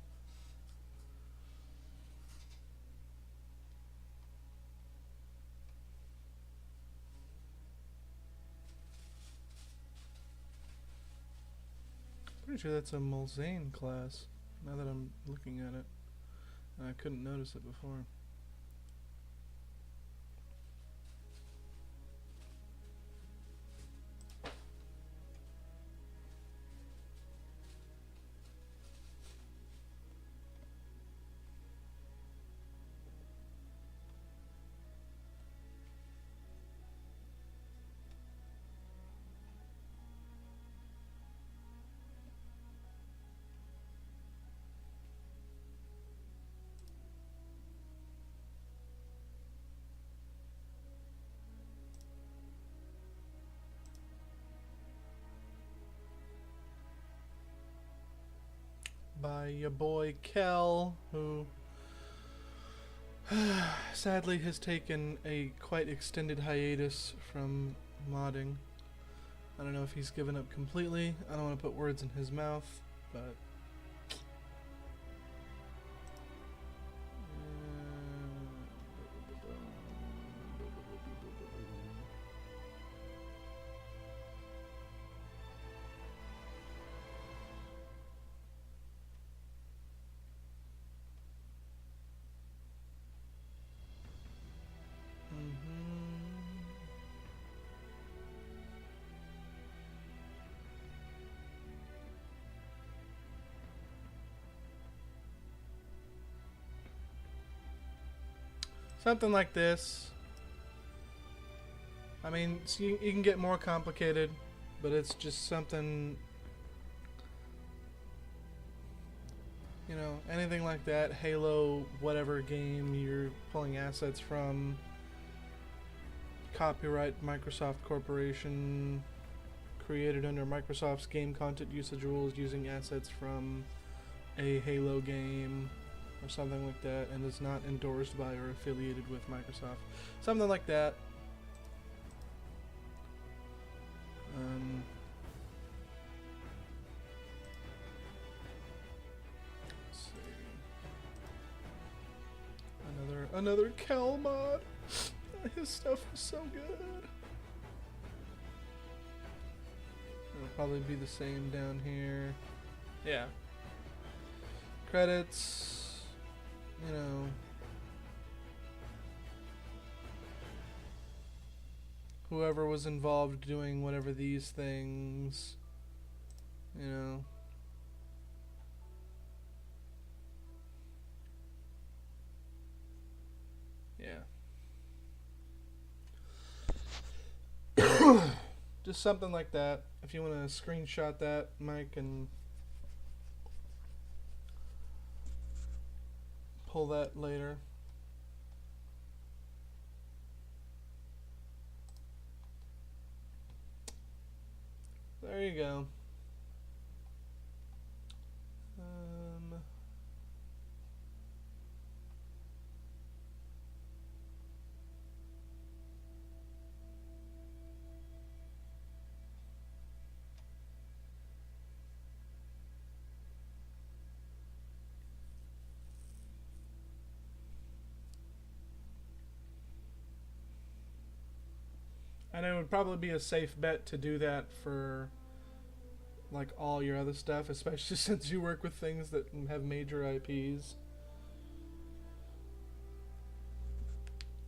Pretty sure that's a Mulzane class, now that I'm looking at it. And I couldn't notice it before. By your boy Kel, who sadly has taken a quite extended hiatus from modding. I don't know if he's given up completely. I don't want to put words in his mouth, but something like this. I mean, so you can get more complicated, but it's just something, you know, anything like that. Halo, whatever game you're pulling assets from. Copyright Microsoft Corporation, created under Microsoft's game content usage rules using assets from a Halo game or something like that, and is not endorsed by or affiliated with Microsoft. Something like that. Let's see. Another Cal mod. His stuff is so good. It'll probably be the same down here. Yeah. Credits, you know. Whoever was involved doing whatever these things, you know. Yeah. Just something like that. If you want to screenshot that, Mike, and pull that later. There you go. And it would probably be a safe bet to do that for like all your other stuff, especially since you work with things that have major IPs.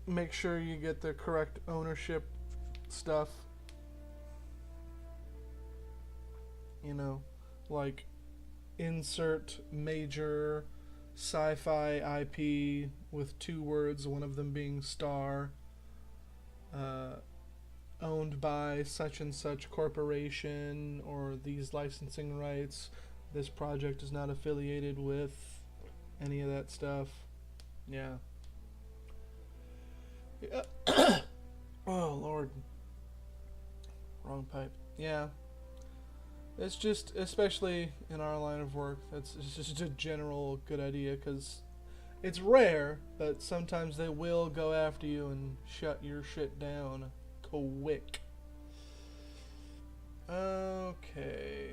Make sure you get the correct ownership stuff. You know, like insert major sci-fi IP with 2 words, one of them being star, owned by such and such corporation, or these licensing rights. This project is not affiliated with any of that stuff. Yeah. Oh, Lord. Wrong pipe. Yeah. It's just, especially in our line of work, it's just a general good idea, because it's rare, but sometimes they will go after you and shut your shit down quick. Okay.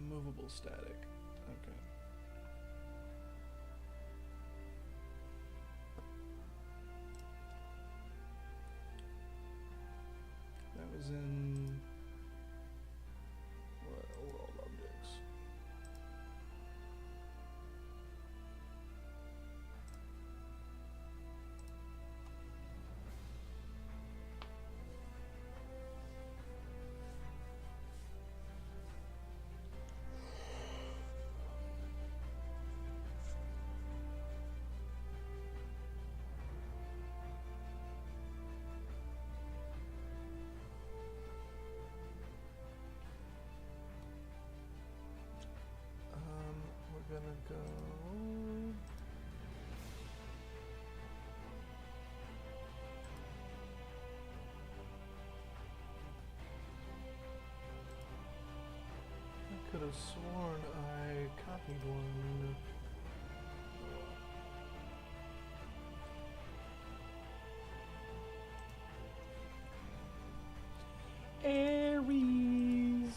Movable static. Okay. That was in world objects. We're gonna go. I could have sworn I copied one. Aries.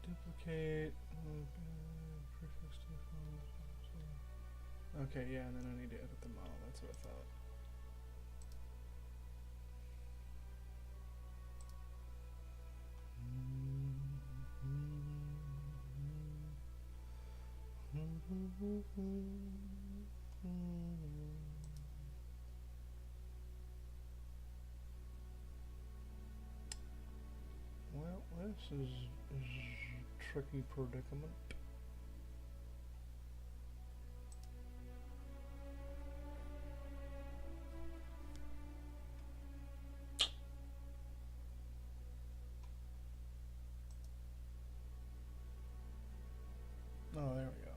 Duplicate. Prefix to the file. Okay, yeah, and then I need to edit the model. That's what I thought. Well, this is a tricky predicament. Oh, there we go.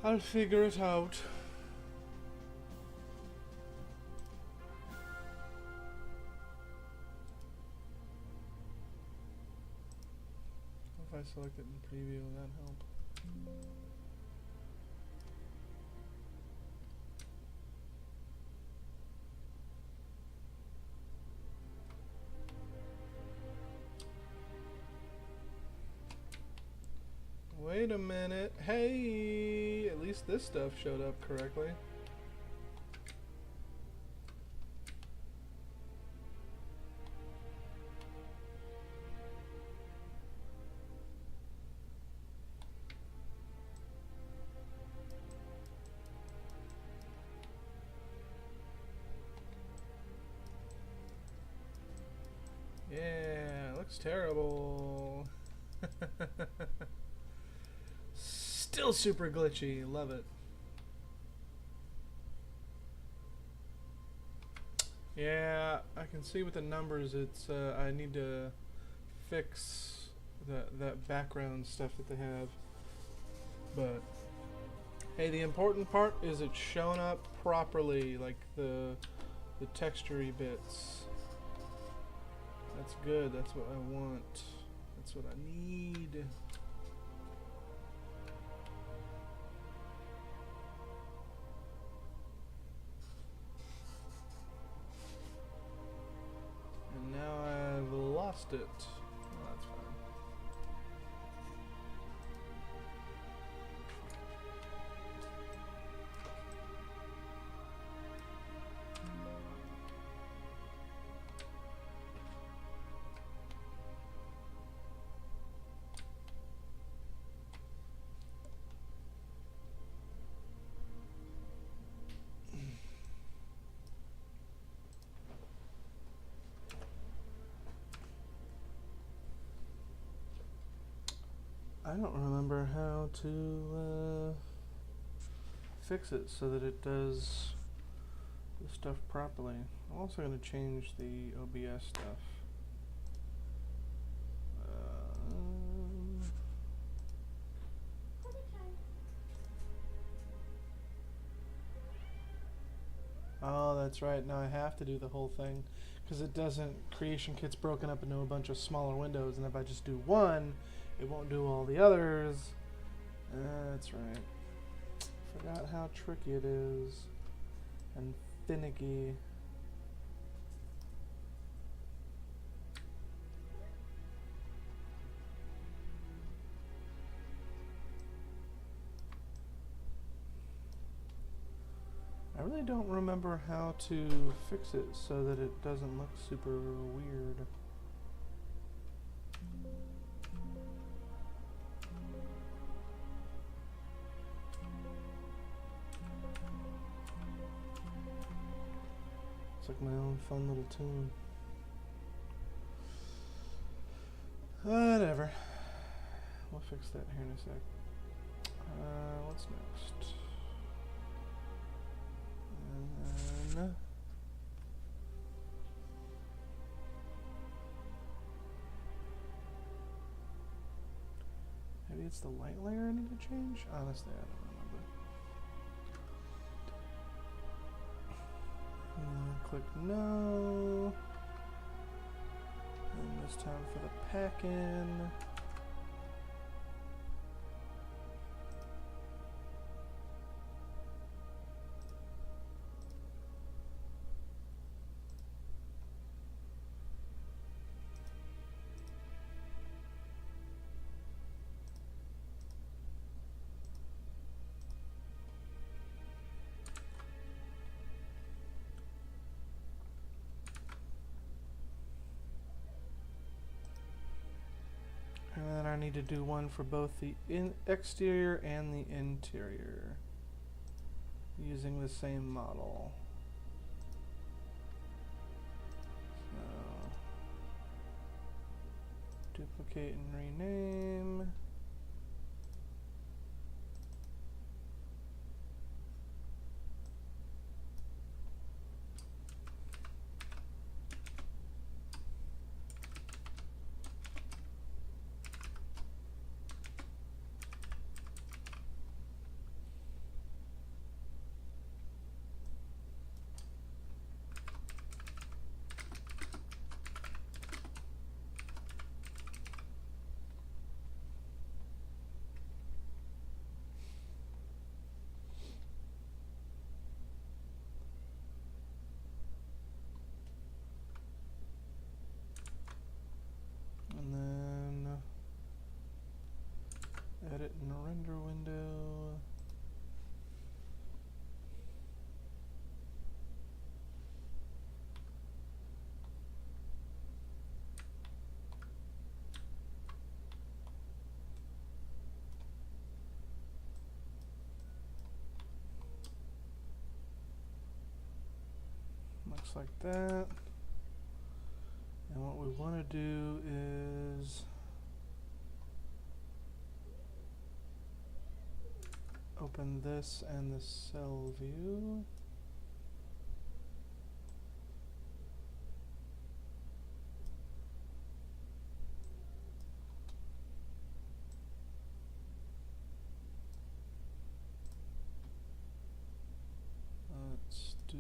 I'll figure it out. If I select it in preview, will that help? Wait a minute. Hey, at least this stuff showed up correctly. Yeah, looks terrible. Still super glitchy. Love it. Yeah, I can see with the numbers it's I need to fix that background stuff that they have. But hey, the important part is it's showing up properly, like the texture-y bits. That's good. That's what I want. That's what I need. And now I've lost it. Oh, that's fine. I don't remember how to fix it so that it does the stuff properly. I'm also going to change the OBS stuff. Oh, that's right. Now I have to do the whole thing because it doesn't. Creation Kit's broken up into a bunch of smaller windows, and if I just do one, it won't do all the others. That's right. Forgot how tricky it is and finicky. I really don't remember how to fix it so that it doesn't look super weird. It's like my own fun little tune. Whatever. We'll fix that here in a sec. What's next? And then maybe it's the light layer I need to change? Honestly, I don't remember. Click no. And it's time for the pack-in. And then I need to do one for both the exterior and the interior using the same model. So duplicate and rename. render window. Looks like that. And what we want to do is open this and the cell view. Let's do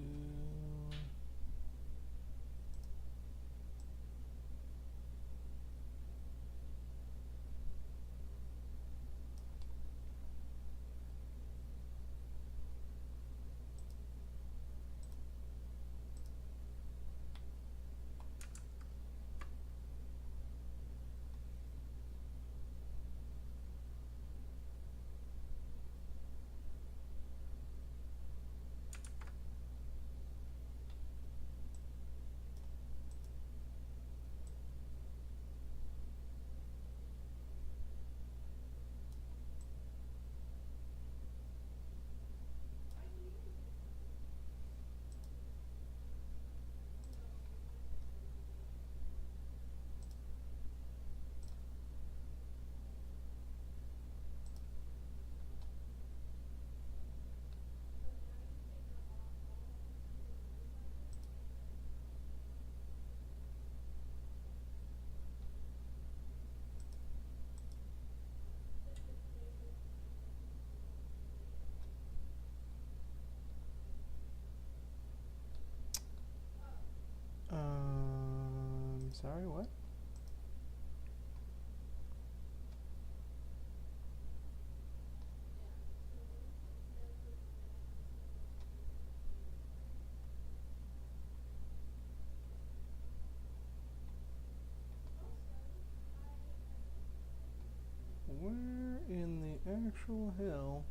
sorry, what? Where in the actual hell?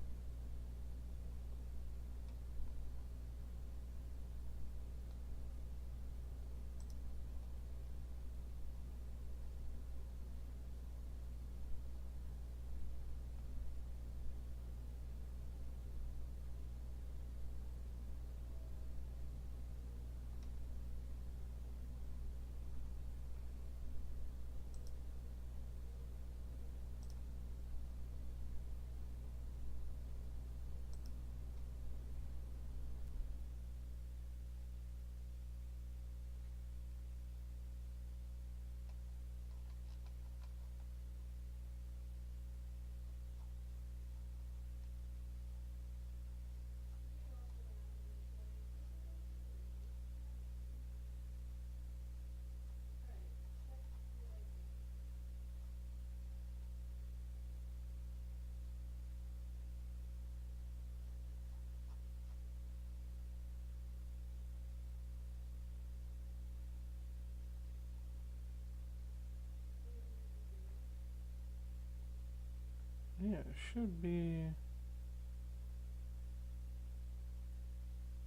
Yeah, it should be.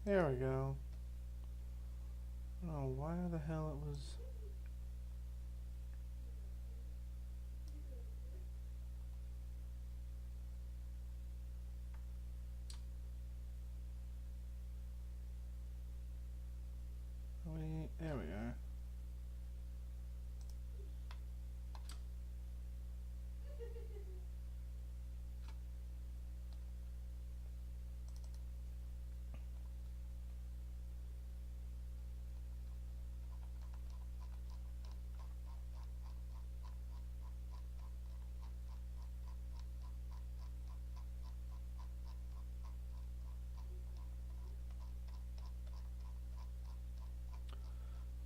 There we go. I don't know why the hell it was. There we are.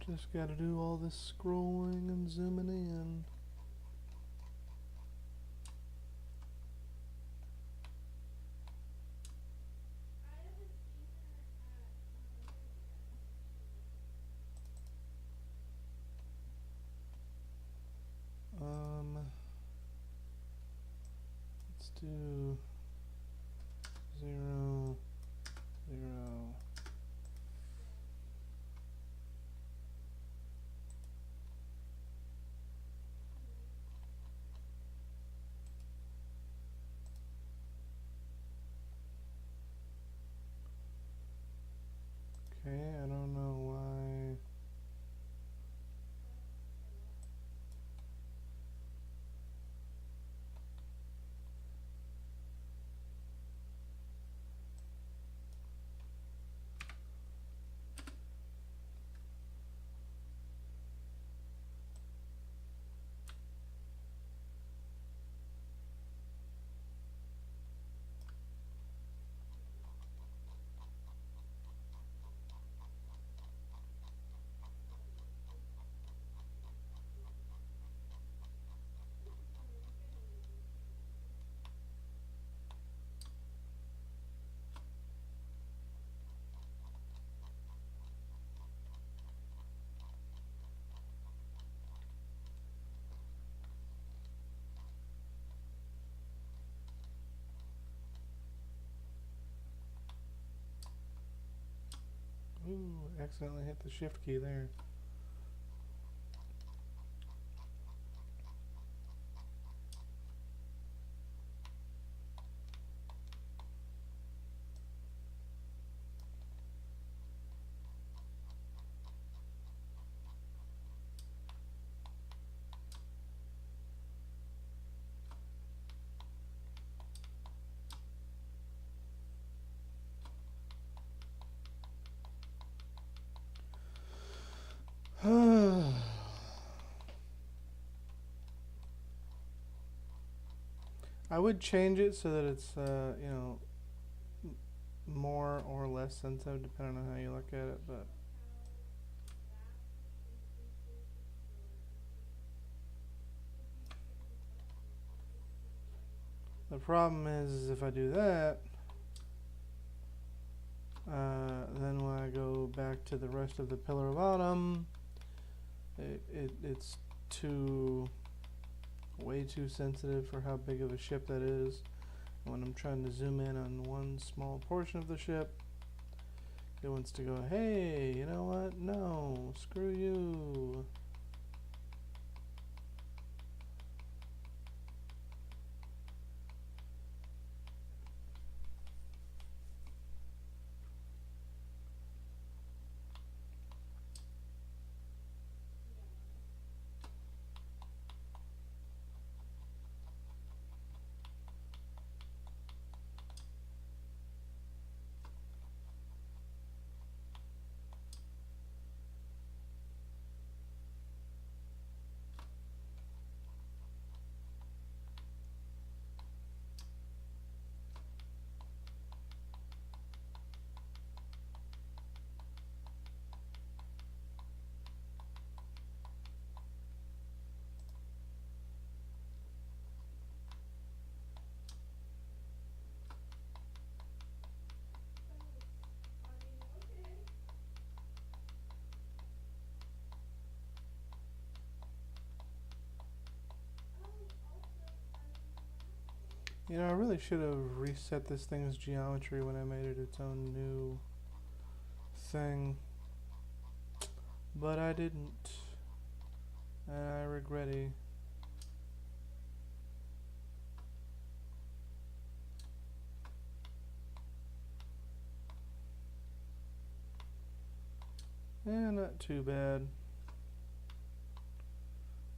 Just gotta do all this scrolling and zooming in. Let's do 0, 0. Okay, I don't know why. Ooh, accidentally hit the shift key there. I would change it so that it's, you know, more or less sensitive depending on how you look at it, but the problem is if I do that, then when I go back to the rest of the Pillar of Autumn, it's way too sensitive for how big of a ship that is. When I'm trying to zoom in on one small portion of the ship, it wants to go, hey, you know what? No, screw you. You know, I really should have reset this thing's geometry when I made it its own new thing, but I didn't, and I regret it. Not too bad.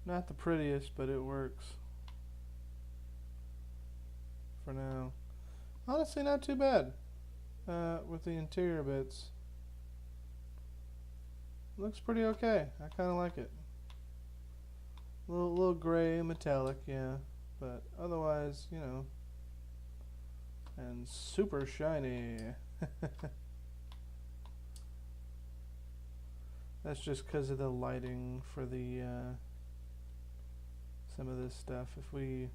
Not the prettiest, but it works for now. Honestly, not too bad with the interior bits. Looks pretty okay. I kind of like it. Little gray metallic, yeah, but otherwise, you know, and super shiny. That's just because of the lighting for the some of this stuff. If we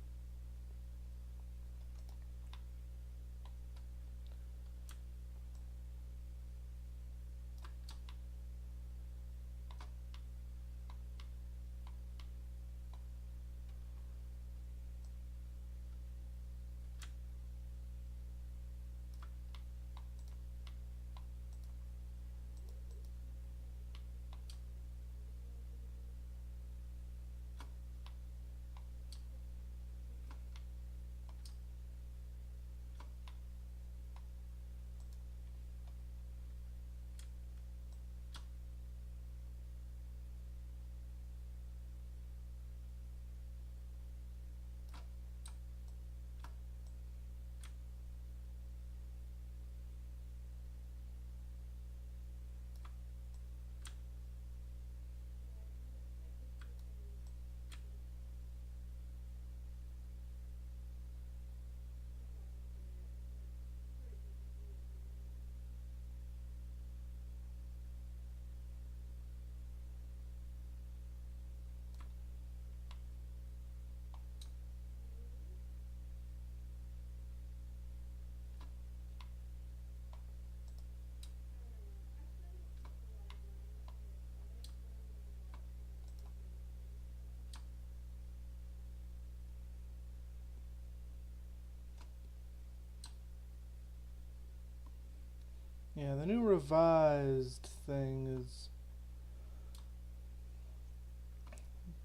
Yeah, the new revised thing is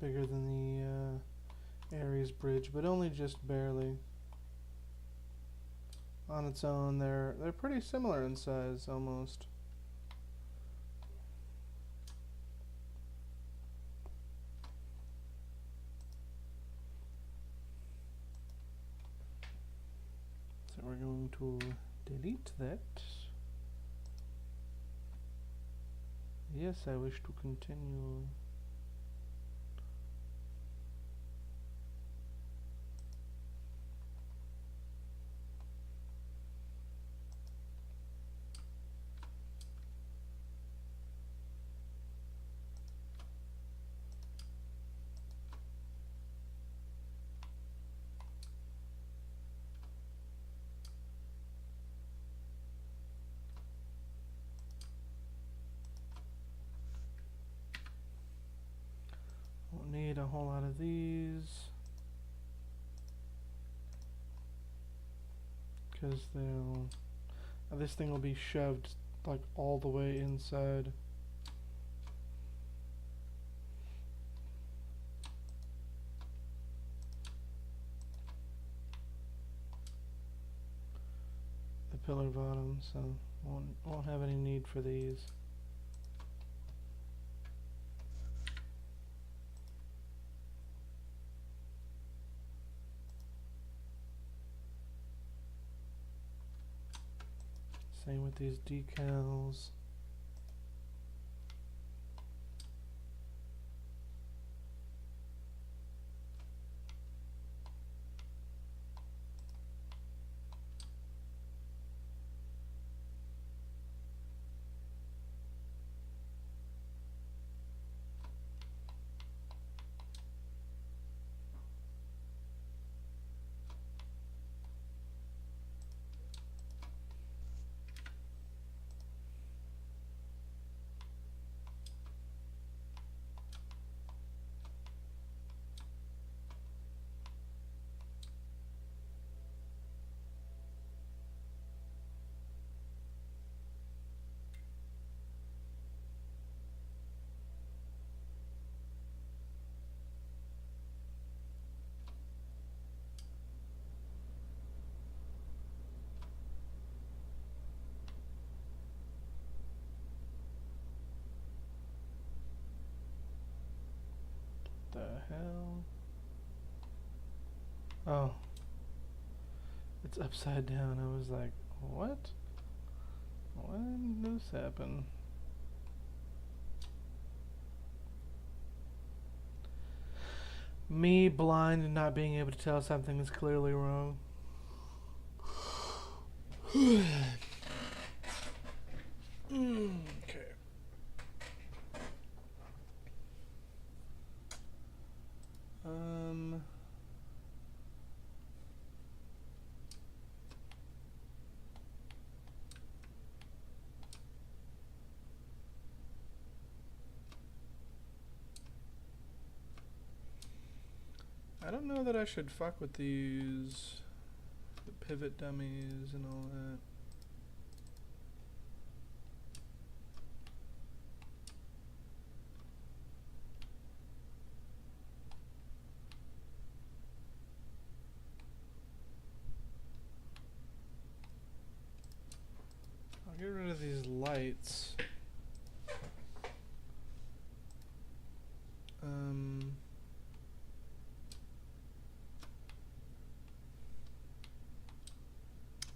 bigger than the Ares bridge, but only just barely. On its own, they're pretty similar in size, almost. So we're going to delete that. Yes, I wish to continue. Won't need a whole lot of these because this thing will be shoved like all the way inside. The pillar bottom, so won't have any need for these. Same with these decals. The hell? Oh. It's upside down. I was like, what? When did this happen? Me, blind and not being able to tell something is clearly wrong. Okay. I don't know that I should fuck with these, the pivot dummies and all that. I'll get rid of these lights.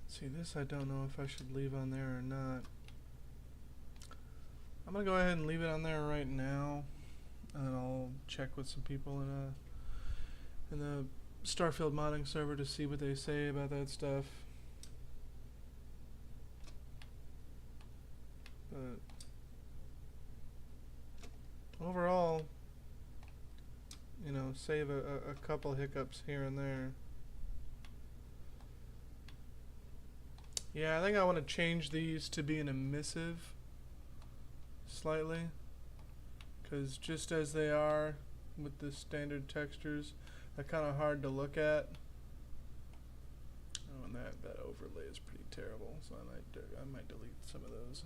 See, this I don't know if I should leave on there or not. I'm gonna go ahead and leave it on there right now, and I'll check with some people in the Starfield modding server to see what they say about that stuff. But overall, you know, save a couple hiccups here and there. Yeah, I think I want to change these to be an emissive slightly, because just as they are with the standard textures, they're kind of hard to look at. Oh, and that overlay is pretty terrible, so I might delete some of those.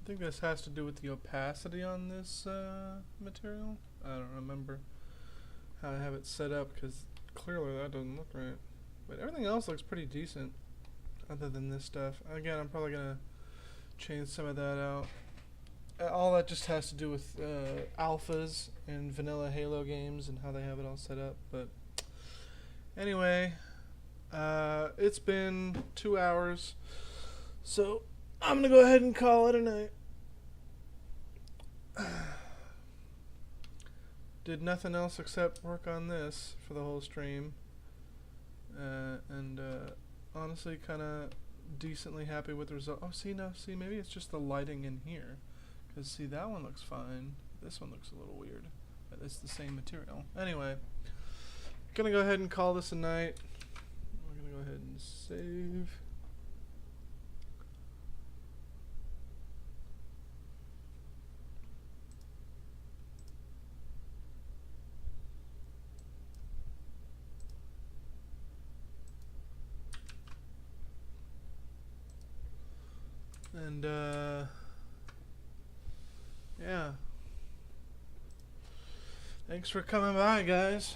I think this has to do with the opacity on this material. I don't remember how I have it set up because clearly that doesn't look right. But everything else looks pretty decent other than this stuff. Again, I'm probably going to change some of that out. All that just has to do with alphas and vanilla Halo games and how they have it all set up. But anyway, it's been 2 hours, so I'm going to go ahead and call it a night. Did nothing else except work on this for the whole stream, and honestly kind of decently happy with the result. Oh, see, maybe it's just the lighting in here, because see, that one looks fine, this one looks a little weird, but it's the same material. Anyway, gonna go ahead and call this a night. We're gonna go ahead and save. And yeah, thanks for coming by, guys.